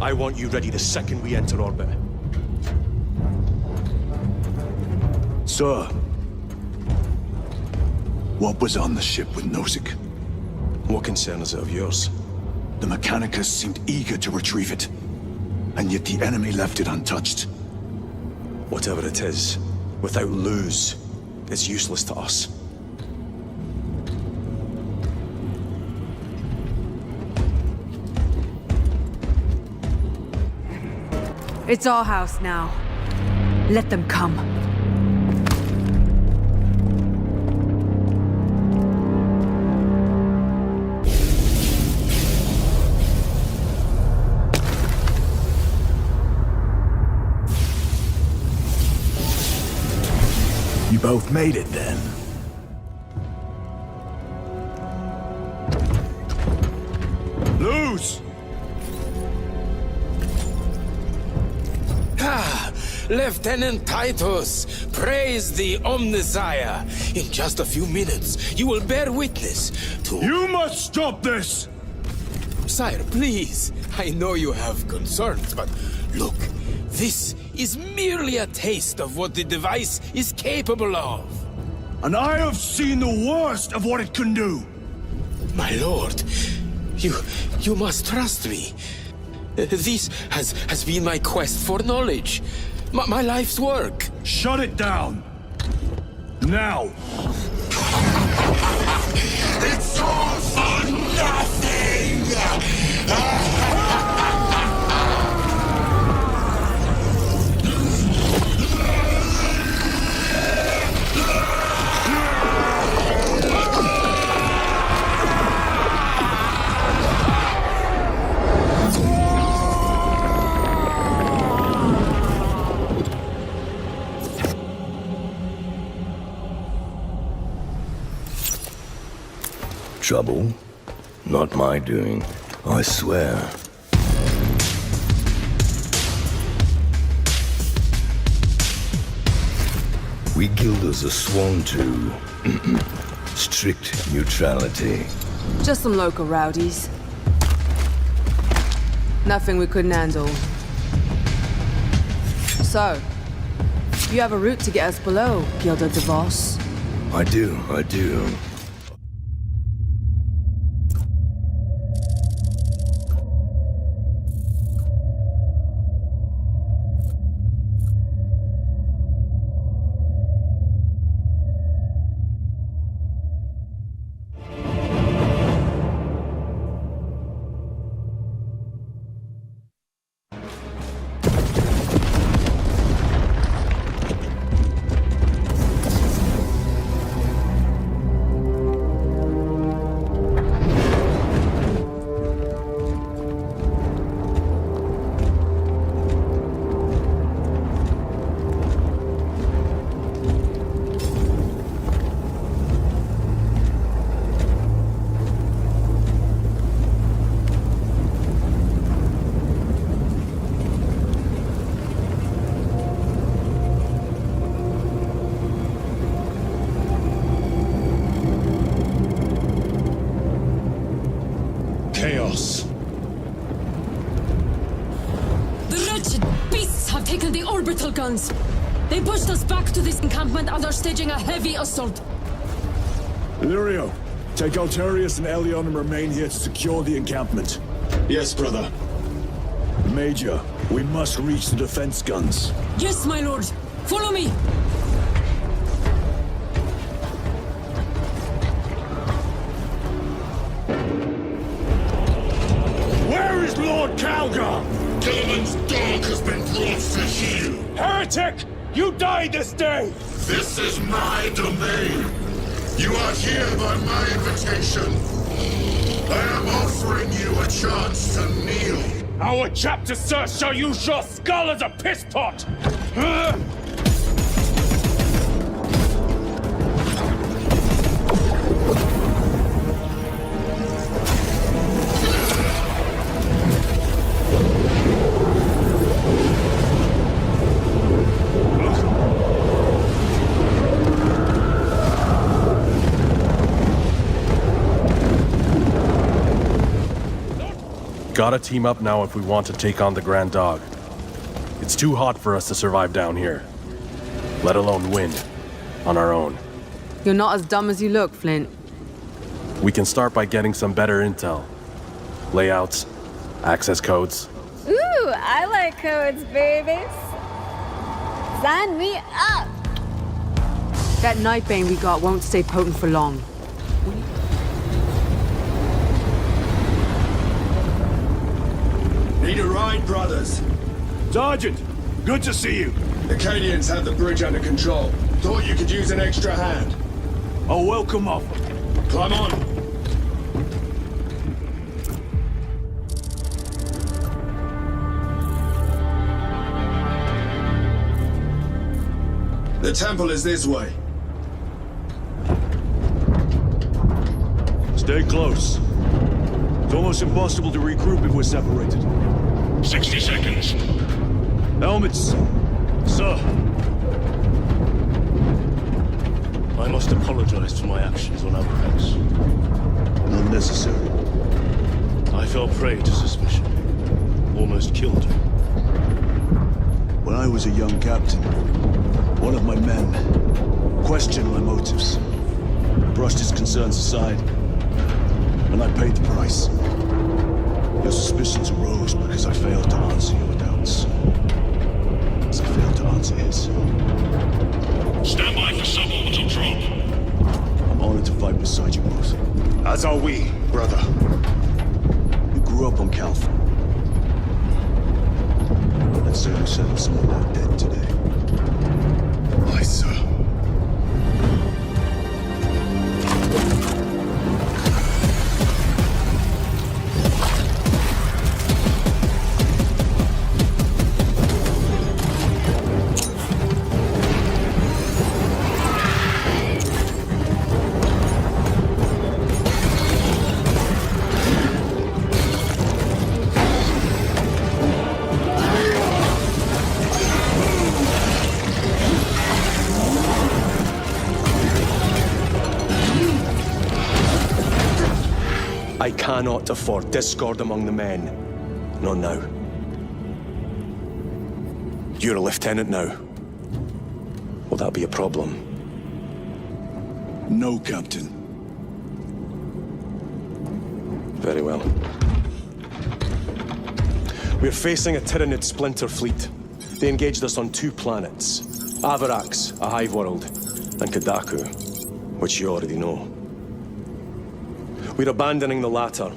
I want you ready the second we enter orbit. Sir, what was on the ship with Nozick? What concern is it of yours? The Mechanicus seemed eager to retrieve it, and yet the enemy left it untouched. Whatever it is, without Luz, it's useless to us. It's our house now. Let them come. You both made it then. Lose! Ah, Lieutenant Titus, praise the Omnisire. In just a few minutes, you will bear witness to... You must stop this! Sire, please. I know you have concerns, but look, this is merely a taste of what the device is capable of. And I have seen the worst of what it can do. My lord, you must trust me. This has been my quest for knowledge. My life's work. Shut it down. Now. It's all for nothing! Trouble? Not my doing, I swear. We guilders are sworn to strict neutrality. Just some local rowdies. Nothing we couldn't handle. So, you have a route to get us below, Gilda DeVos. I do. Chaos. The wretched beasts have taken the orbital guns. They pushed us back to this encampment and are staging a heavy assault. Illyrio, take Alterius and Elion and remain here to secure the encampment. Yes, brother. Major, we must reach the defense guns. Yes, my lord. Follow me. Where is Lord Calgar? Gilliman's dog has been brought to heel. Heretic! You died this day! This is my domain. You are here by my invitation. I am offering you a chance to kneel. Our chapter, sir, shall use your skull as a piss pot! Gotta team up now if we want to take on the Grand Dog. It's too hot for us to survive down here, let alone win on our own. You're not as dumb as you look, Flint. We can start by getting some better intel. Layouts, access codes. Ooh, I like codes, babies. Sign me up. That Nightbane we got won't stay potent for long. Need a ride, brothers? Sergeant, good to see you. The Acadians have the bridge under control. Thought you could use an extra hand. A welcome offer. Climb on. The temple is this way. Stay close. It's almost impossible to regroup if we're separated. 60 seconds. Helmets. Sir. I must apologize for my actions on Avarax. Not necessary. I fell prey to suspicion. Almost killed her. When I was a young captain, one of my men questioned my motives. I brushed his concerns aside, and I paid the price. Your suspicions arose because I failed to answer your doubts. As I failed to answer his. Stand by for suborbital drop. I'm honored to fight beside you both. As are we, brother. You grew up on Calf. Let's say we settled someone out dead today. Aye, sir. I cannot afford discord among the men. Not now. You're a lieutenant now. Will that be a problem? No, Captain. Very well. We're facing a Tyranid splinter fleet. They engaged us on 2 planets. Avarax, a hive world, and Kadaku, which you already know. We're abandoning the latter.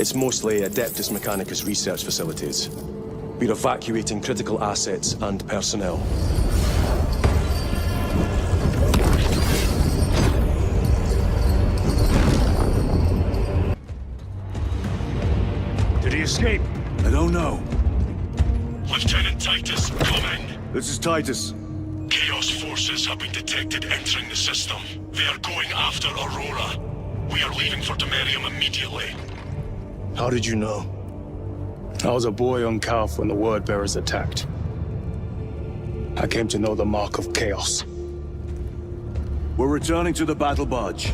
It's mostly Adeptus Mechanicus research facilities. We're evacuating critical assets and personnel. Did he escape? I don't know. Lieutenant Titus, come in. This is Titus. Chaos forces have been detected entering the system. They are going after Aurora. We are leaving for Demerium immediately. How did you know? I was a boy on Calf when the Word Bearers attacked. I came to know the mark of chaos. We're returning to the battle barge.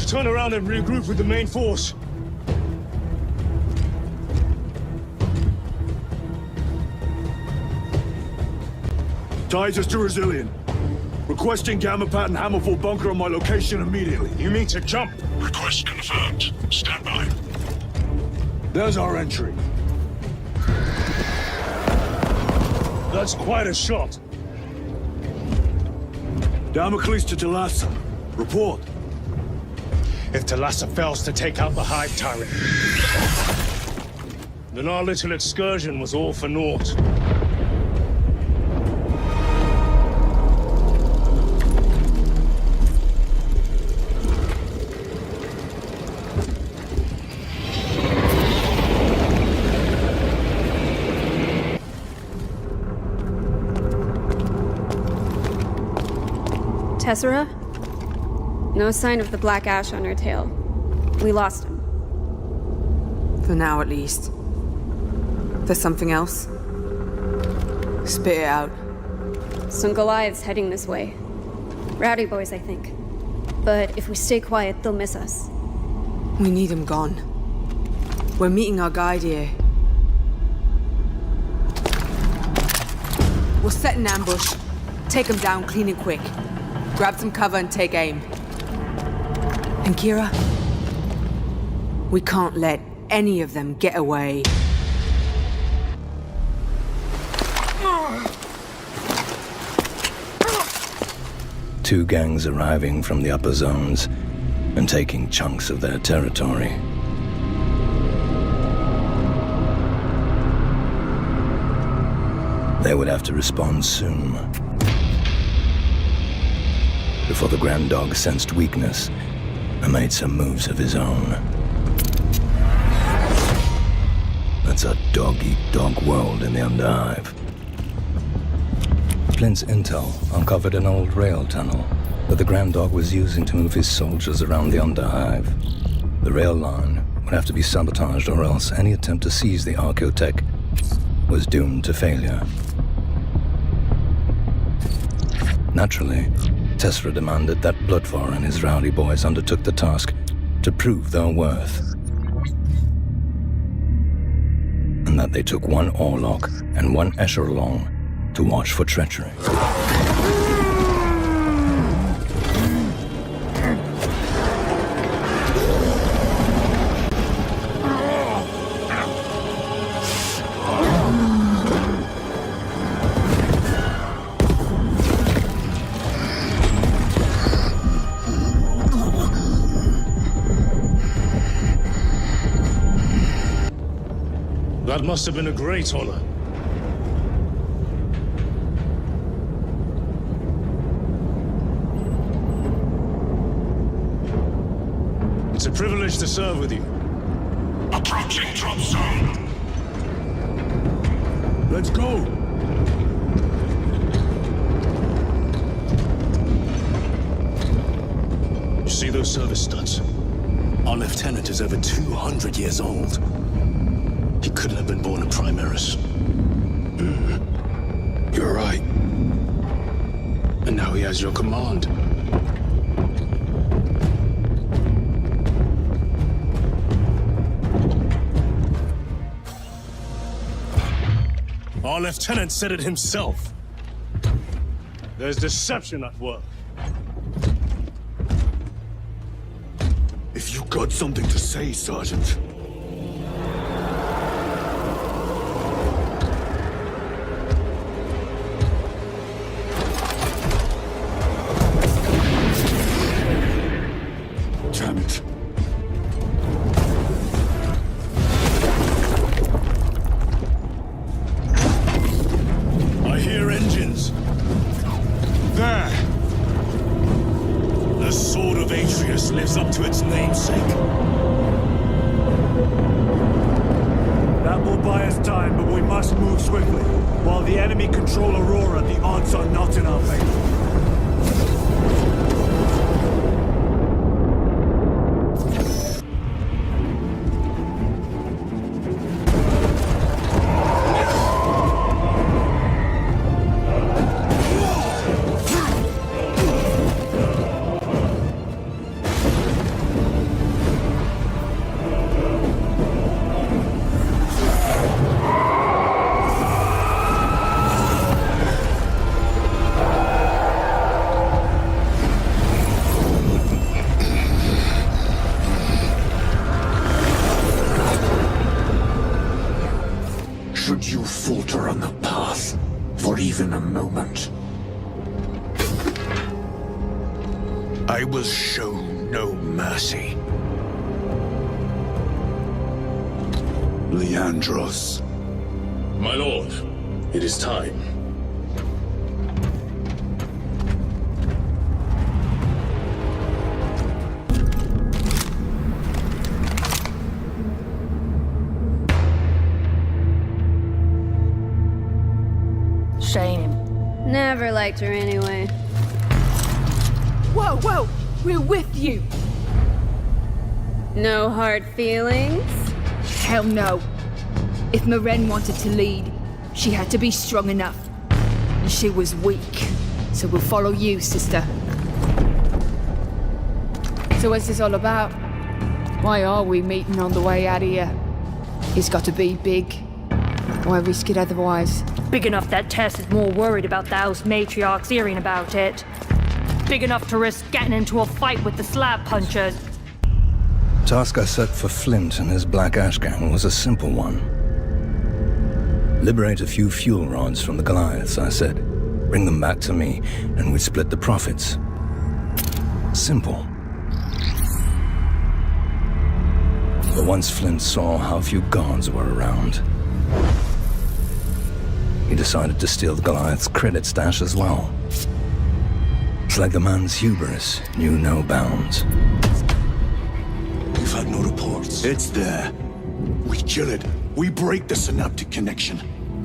Turn around and regroup with the main force. Titus to Resilient. Requesting Gamma Pat and Hammerfall bunker on my location immediately. You mean to jump? Request confirmed. Stand by. There's our entry. That's quite a shot. Damocles to Talassa. Report. If Talassa fails to take out the Hive Tyrant, then our little excursion was all for naught. Tessera? No sign of the black ash on her tail. We lost him. For now, at least. There's something else? Spit it out. Some Goliaths heading this way. Rowdy boys, I think. But if we stay quiet, they'll miss us. We need him gone. We're meeting our guide here. We'll set an ambush. Take him down clean and quick. Grab some cover and take aim. And Kira? We can't let any of them get away. Two gangs arriving from the upper zones and taking chunks of their territory. They would have to respond soon. Before the Grand Dog sensed weakness and made some moves of his own. That's a dog-eat-dog world in the underhive. Flint's intel uncovered an old rail tunnel that the Grand Dog was using to move his soldiers around the underhive. The rail line would have to be sabotaged, or else any attempt to seize the archaeotech was doomed to failure. Naturally, Tessera demanded that Bloodfor and his rowdy boys undertook the task to prove their worth. And that they took one Orlok and one Escher along to watch for treachery. That must have been a great honor. It's a privilege to serve with you. Approaching drop zone. Let's go! You see those service studs? Our lieutenant is over 200 years old. He couldn't have been born a Primaris. You're right. And now he has your command. Our lieutenant said it himself. There's deception at work. If you got something to say, Sergeant. Damn it. I hear engines. There! The Sword of Atreus lives up to its namesake. That will buy us time, but we must move swiftly. While the enemy control Aurora, the odds are not in our favor. Should you falter on the path for even a moment, I will show no mercy. Leandros. My lord, it is time. Shame. Never liked her anyway. Whoa, whoa! We're with you! No hard feelings? Hell no. If Maren wanted to lead, she had to be strong enough. And she was weak. So we'll follow you, sister. So what's this all about? Why are we meeting on the way out of here? It's got to be big. Why risk it otherwise? Big enough that Tess is more worried about the house matriarchs hearing about it. Big enough to risk getting into a fight with the slab punchers. The task I set for Flint and his Black Ash gang was a simple one. Liberate a few fuel rods from the Goliaths, I said. Bring them back to me, and we'd split the profits. Simple. But once Flint saw how few guards were around, he decided to steal the Goliath's credit stash as well. It's like the man's hubris knew no bounds. We've had no reports. It's there. We kill it. We break the synaptic connection.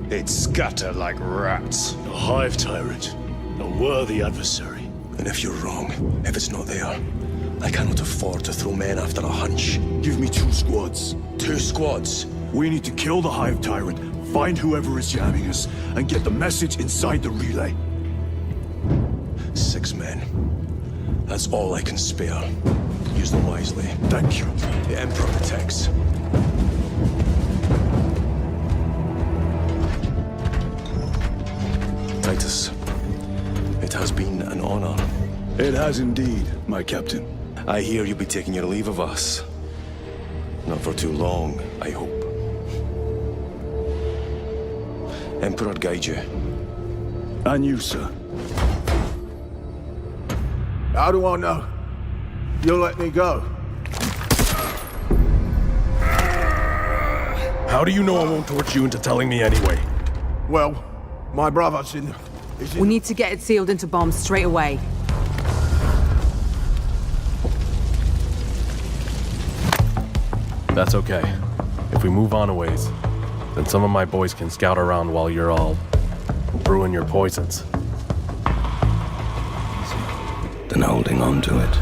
They'd scatter like rats. A hive tyrant. A worthy adversary. And if you're wrong, if it's not there, I cannot afford to throw men after a hunch. Give me 2 squads. 2 squads? We need to kill the hive tyrant, find whoever is jamming us, and get the message inside the relay. 6 men. That's all I can spare. Use them wisely. Thank you. The Emperor protects. Titus, it has been an honor. It has indeed, my captain. I hear you'll be taking your leave of us. Not for too long, I hope. Emperor guide you. And you, sir. How do I know? You'll let me go. How do you know I won't torture you into telling me anyway? Well, my brother's in... We need to get it sealed into bombs straight away. That's okay. If we move on a ways, then some of my boys can scout around while you're all brewing your poisons. Then holding on to it.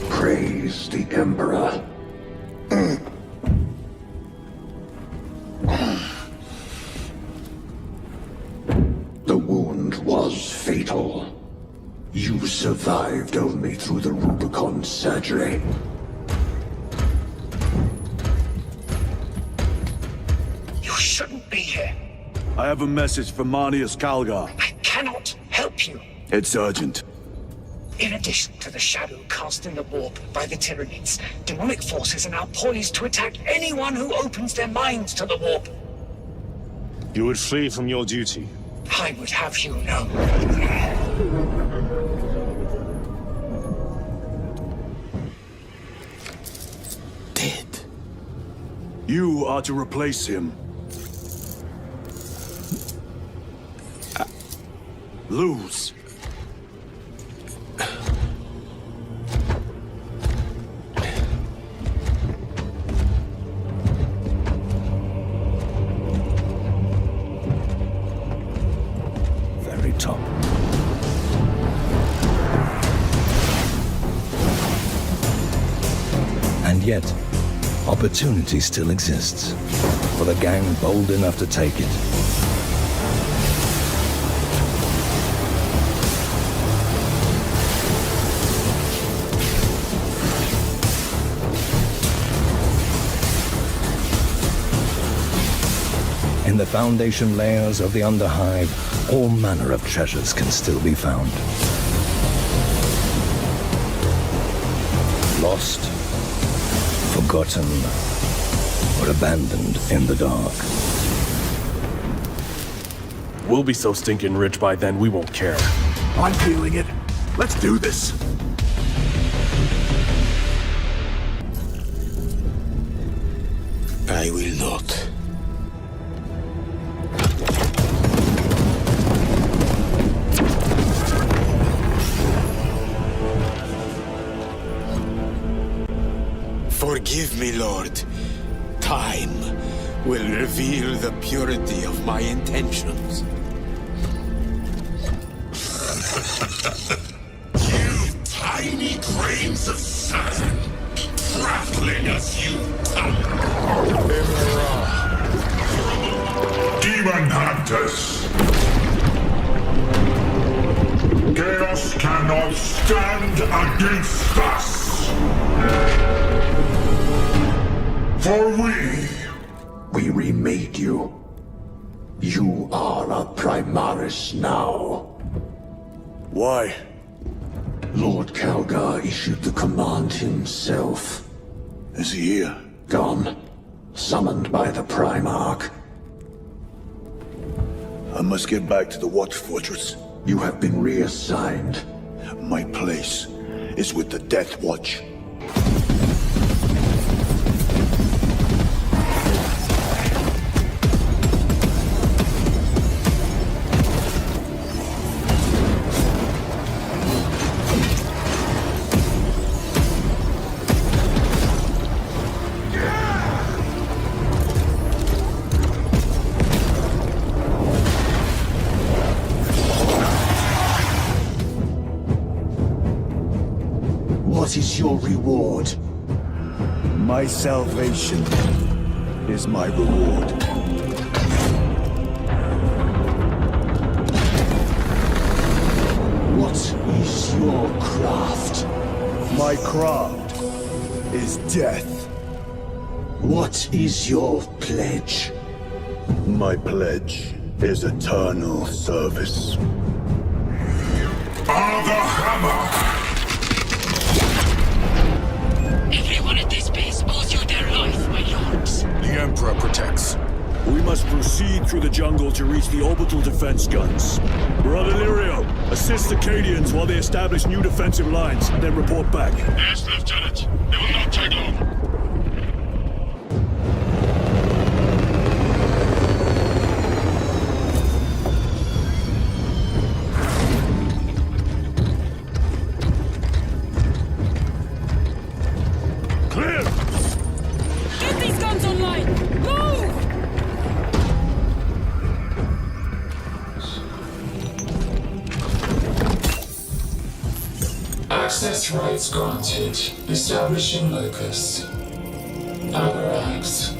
Praise the Emperor. The wound was fatal. You survived only through the Rubicon surgery. You shouldn't be here. I have a message from Manius Calgar. I cannot help you. It's urgent. In addition to the shadow cast in the warp by the Tyranids, demonic forces are now poised to attack anyone who opens their minds to the warp. You would flee from your duty. I would have you know. Dead. You are to replace him. Lose. Very top. And yet, opportunity still exists for the gang bold enough to take it. In the foundation layers of the underhive, all manner of treasures can still be found. Lost, forgotten, or abandoned in the dark. We'll be so stinking rich by then, we won't care. I'm feeling it. Let's do this. I will not. Forgive me, Lord. Time will reveal the purity of my intentions. You tiny grains of sand, prattling as you come. Demon Hunters! Chaos cannot stand against us! For we remade you. You are a Primaris now. Why? Lord Kalgar issued the command himself. Is he here? Gone. Summoned by the Primarch. I must get back to the Watch Fortress. You have been reassigned. My place is with the Death Watch. What is your reward? My salvation is my reward. What is your craft? My craft is death. What is your pledge? My pledge is eternal service. The hammer! Everyone at this base owes you their life, my lords. The Emperor protects. We must proceed through the jungle to reach the orbital defense guns. Brother Lirio, assist the Cadians while they establish new defensive lines, then report back. Yes, Lieutenant. It will not take long. Access rights granted. Establishing locus. Avarax.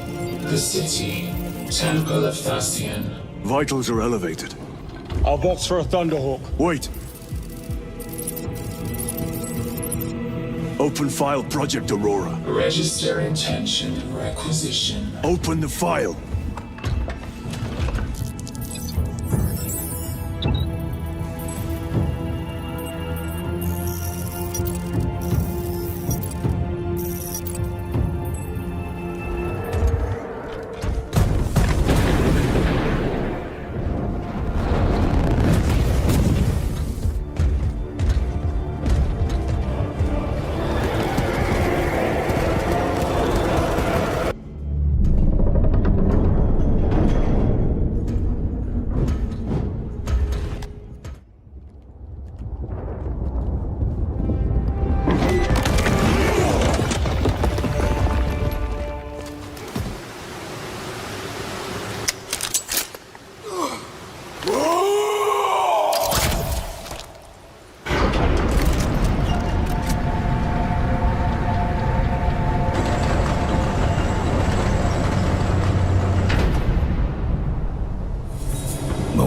The city. Temple of Thasian. Vitals are elevated. I'll box for a Thunderhawk. Wait. Open file Project Aurora. Register intention of requisition. Open the file.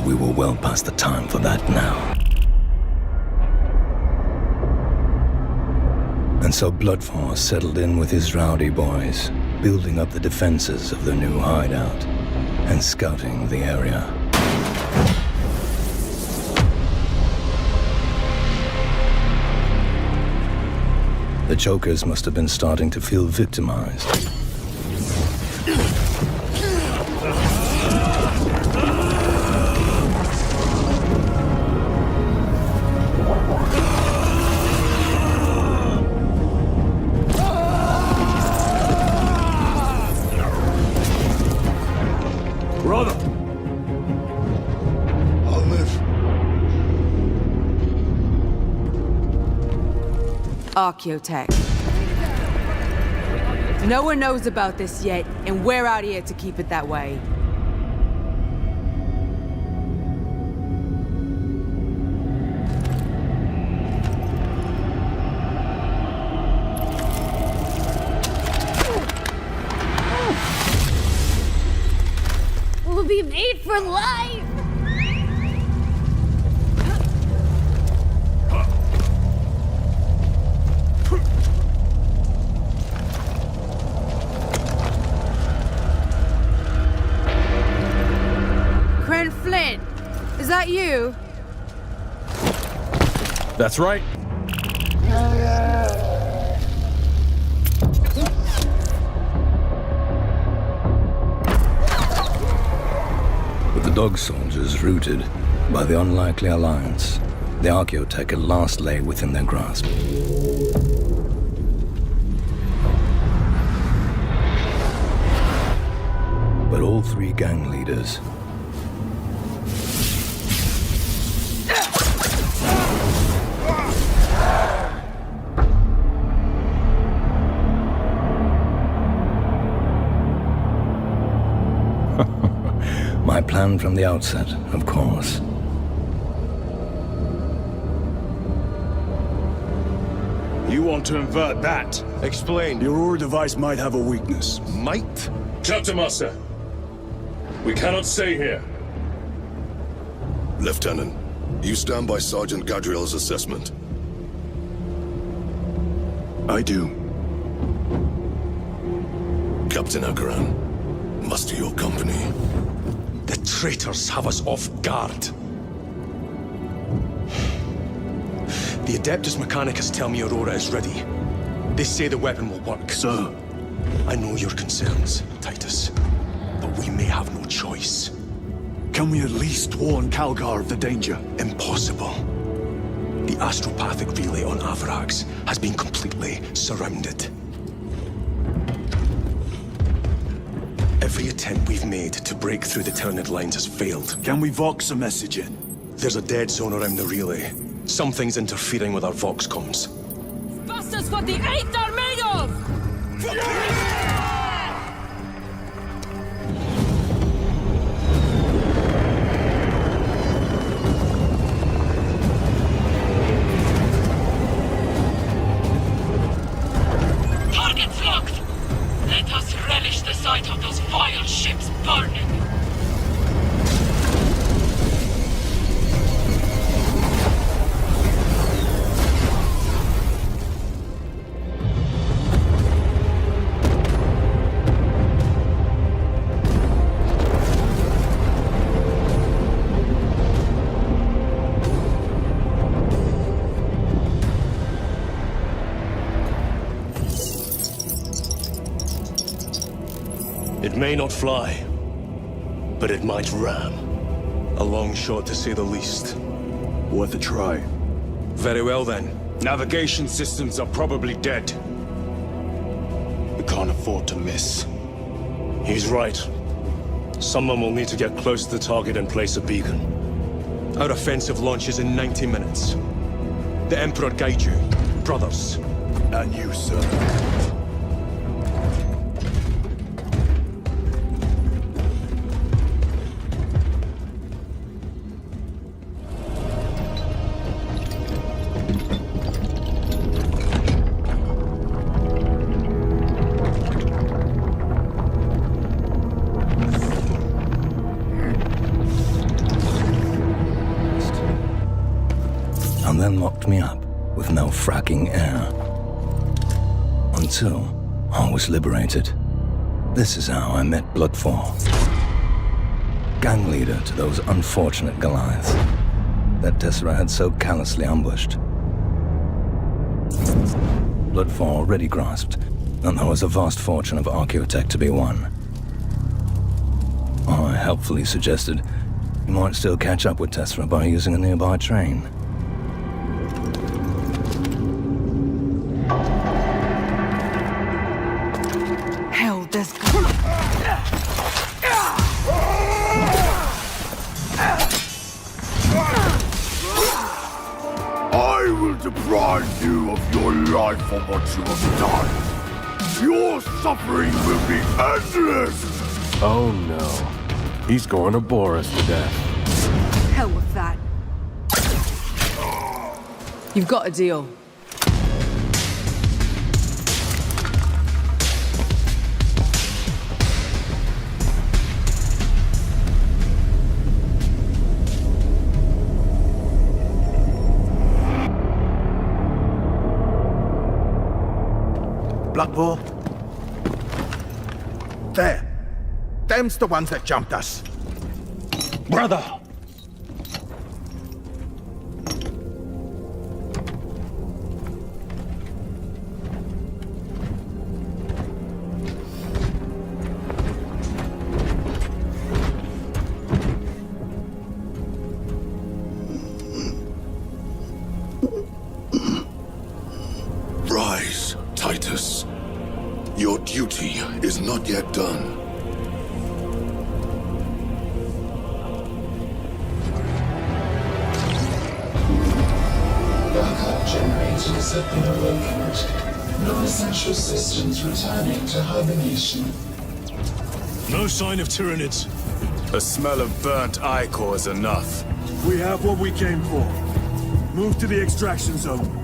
We were well past the time for that now. And so Bloodforce settled in with his rowdy boys, building up the defenses of the new hideout and scouting the area. The Chokers must have been starting to feel victimized. Archaeotech. No one knows about this yet, and we're out here to keep it that way. We'll be made for life! Flint, is that you? That's right. With the dog soldiers routed by the unlikely alliance, the Archaeotech at last lay within their grasp. But all three gang leaders my plan from the outset, of course. You want to invert that? Explain. The Aurora device might have a weakness. Might? Chapter Master, we cannot stay here. Lieutenant, you stand by Sergeant Gadriel's assessment? I do. Captain Akaran, muster your company. The traitors have us off guard. The Adeptus Mechanicus tell me Aurora is ready. They say the weapon will work. Sir. I know your concerns, Titus, but we may have no choice. Can we at least warn Calgar of the danger? Impossible. The astropathic relay on Avarax has been completely surrounded. Every attempt we've made to break through the Tyranid lines has failed. Can we Vox a message in? There's a dead zone around the relay. Something's interfering with our Vox comms. Bastards, what the eighth are made of! Target's locked! Let us relish the sight of those vile ships burning! It may not fly, but it might ram. A long shot, to say the least. Worth a try. Very well, then. Navigation systems are probably dead. We can't afford to miss. He's right. Someone will need to get close to the target and place a beacon. Our offensive launches in 90 minutes. The Emperor guide you, brothers. And you, sir. And then locked me up with no fracking air. Until I was liberated. This is how I met Bloodfall. Gang leader to those unfortunate Goliaths that Tessera had so callously ambushed. Bloodfall already grasped, and there was a vast fortune of Archaeotech to be won. I helpfully suggested he might still catch up with Tessera by using a nearby train. Hell, this I will deprive you of your life for what you have done. Your suffering will be endless! Oh no. He's going to bore us to death. Hell with that. You've got a deal. Bloodboar? There. Them's the ones that jumped us. Brother! Rise, Titus. Your duty is not yet done. Backup generators have been awakened. Non-essential systems returning to hibernation. No sign of Tyranids. The smell of burnt ichor is enough. We have what we came for. Move to the extraction zone.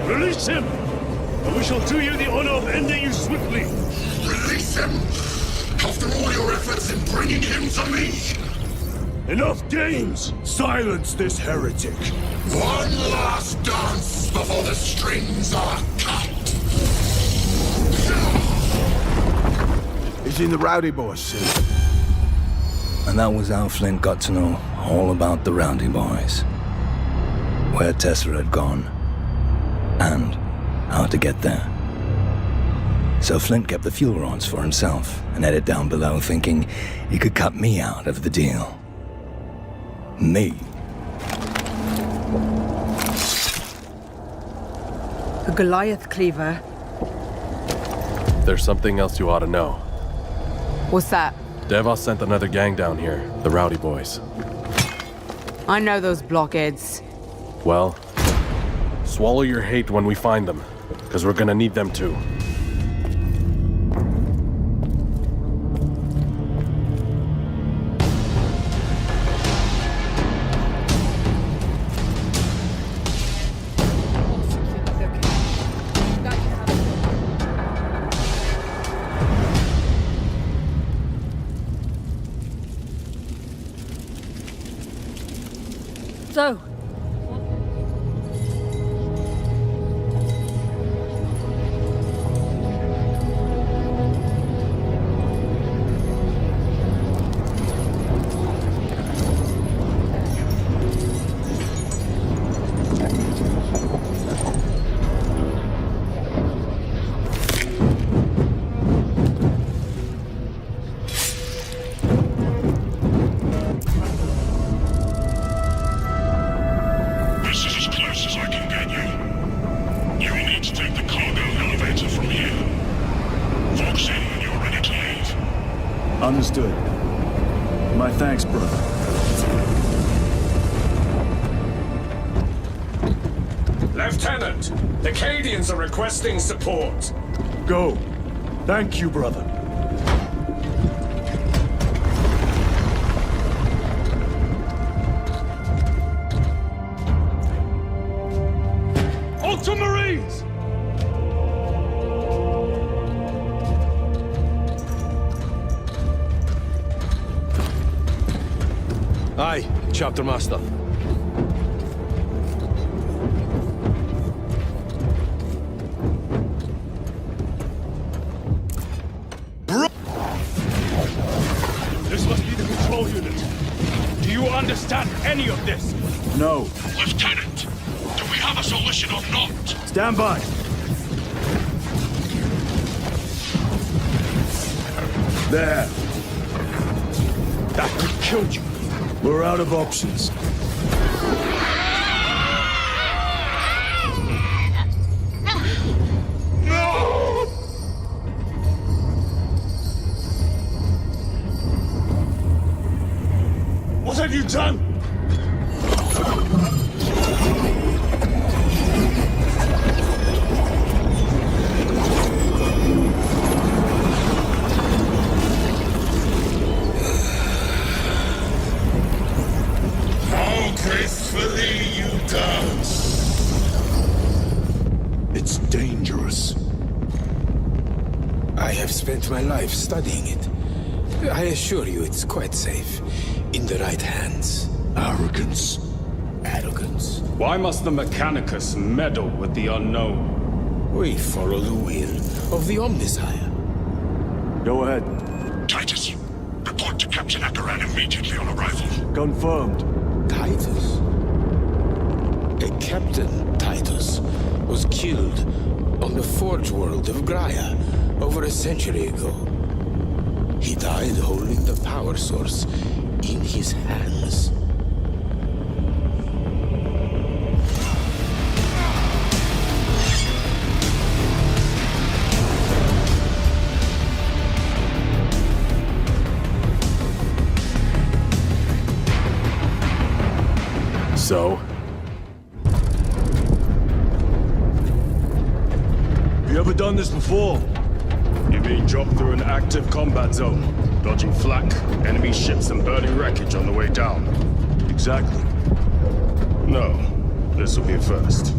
Release him! And we shall do you the honor of ending you swiftly! Release him! After all your efforts in bringing him to me! Enough games! Silence this heretic! One last dance before the strings are cut! He's in the Rowdy Boys suit. And that was how Flint got to know all about the Rowdy Boys. Where Tessa had gone, and how to get there. So Flint kept the fuel rods for himself and headed down below thinking he could cut me out of the deal. Me. A Goliath cleaver. There's something else you ought to know. What's that? Devos sent another gang down here, the Rowdy Boys. I know those blockheads. Well, swallow your hate when we find them, because we're gonna need them too. So, This is as close as I can get you. You'll need to take the cargo elevator from here. Fox in when you're ready to leave. Understood. My thanks, brother. Lieutenant, the Cadians are requesting support. Go. Thank you, brother. Ultramarines! Aye, Chapter Master. This must be the control unit. Do you understand any of this? No. Lieutenant, do we have a solution or not? Stand by. There. That could kill you. We're out of options. What have you done? How gracefully you dance. It's dangerous. I have spent my life studying it. I assure you it's quite safe. In the right hands. Arrogance. Arrogance. Why must the Mechanicus meddle with the unknown? We follow the will of the Omnisire. Go ahead. Titus, report to Captain Akaran immediately on arrival. Confirmed. Titus? A Captain Titus was killed on the Forge world of Graia over a century ago. He died holding the power source in his hands. So? Have you ever done this before? You're being dropped through an active combat zone, dodging flak, enemy ships and burning wreckage on the way down. Exactly. No, this will be a first.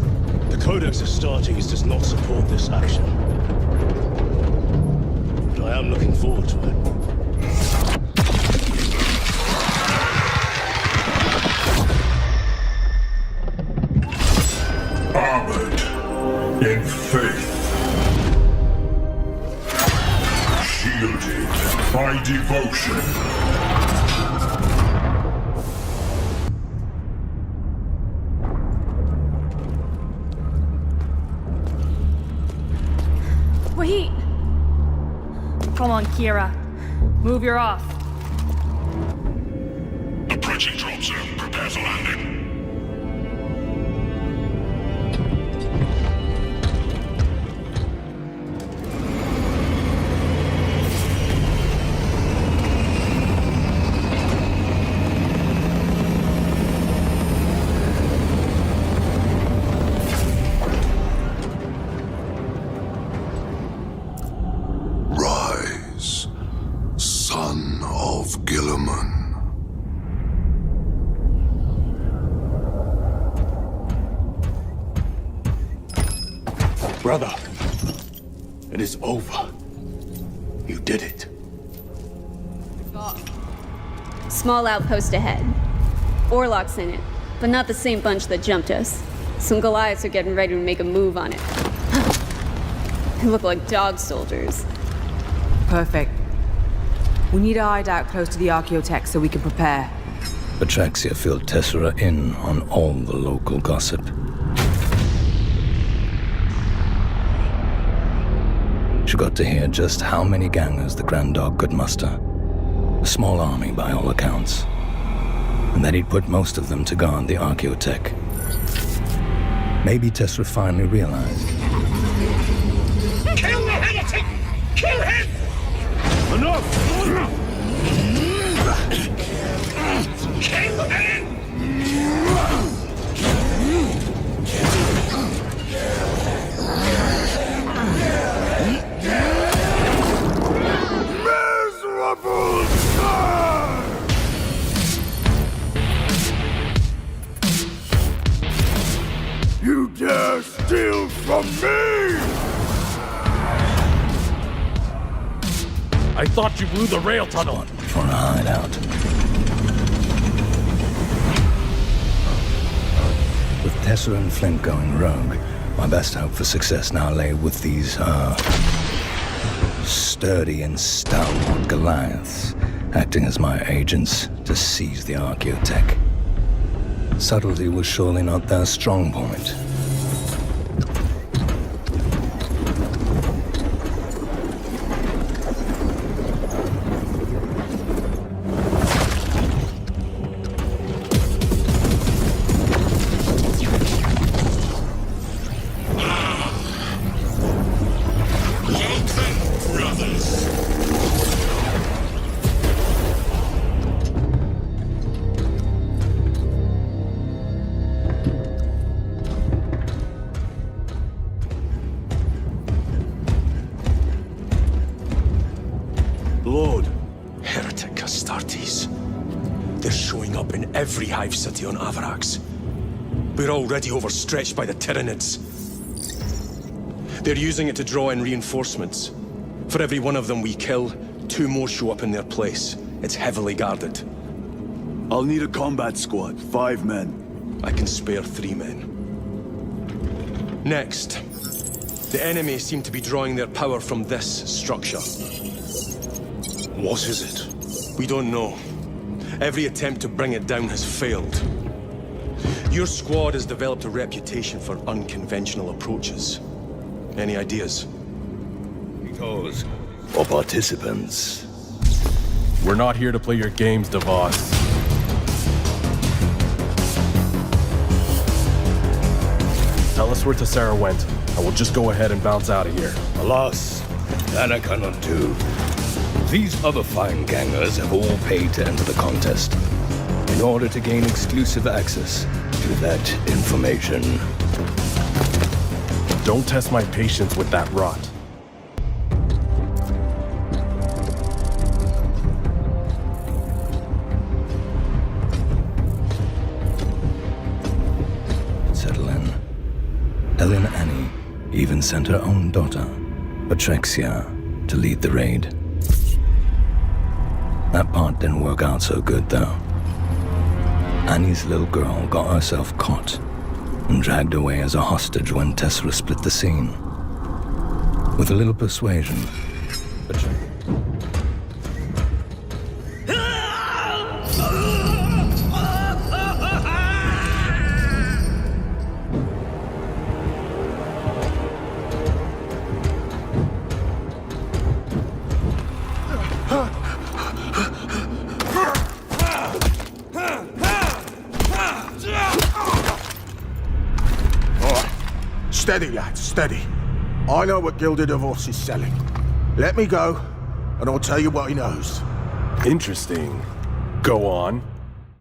The Codex Astartes does not support this action. But I am looking forward to it. Armored in faith. Shielded by devotion. Wait! Come on, Kira. Move your off. Approaching drop zone. Prepare for landing. Rise, son of Gilliman. Brother, it is over. You did it. Small outpost ahead. Orlocks in it, but not the same bunch that jumped us. Some Goliaths are getting ready to make a move on it. They look like dog soldiers. Perfect. We need a hideout close to the Archaeotech so we can prepare. Atraxia filled Tessera in on all the local gossip. She got to hear just how many gangers the Grand Dog could muster. A small army by all accounts. And that he'd put most of them to guard the Archaeotech. Maybe Tessera finally realized. Kill the heretic! Kill him! Enough! Kill him! Miserable son! You dare steal from me! I thought you blew the rail tunnel. For a hideout. With Tessera and Flint going rogue, my best hope for success now lay with these, sturdy and stalwart Goliaths acting as my agents to seize the archaeotech. Subtlety was surely not their strong point. Lord. Heretic Astartes. They're showing up in every hive city on Avarax. We're already overstretched by the Tyranids. They're using it to draw in reinforcements. For every one of them we kill, 2 more show up in their place. It's heavily guarded. I'll need a combat squad, 5 men. I can spare 3 men. Next, the enemy seem to be drawing their power from this structure. What is it? We don't know. Every attempt to bring it down has failed. Your squad has developed a reputation for unconventional approaches. Any ideas? Because for participants. We're not here to play your games, DeVos. Tell us where Tessera went, and we'll just go ahead and bounce out of here. Alas, that I cannot do. These other fine gangers have all paid to enter the contest in order to gain exclusive access to that information. Don't test my patience with that rot. Settle in. Ellen Annie even sent her own daughter, Patrexia, to lead the raid. That part didn't work out so good, though. Annie's little girl got herself caught and dragged away as a hostage when Tessera split the scene. With a little persuasion, Steady, lads, steady. I know what Gilded DeVos is selling. Let me go, and I'll tell you what he knows. Interesting. Go on.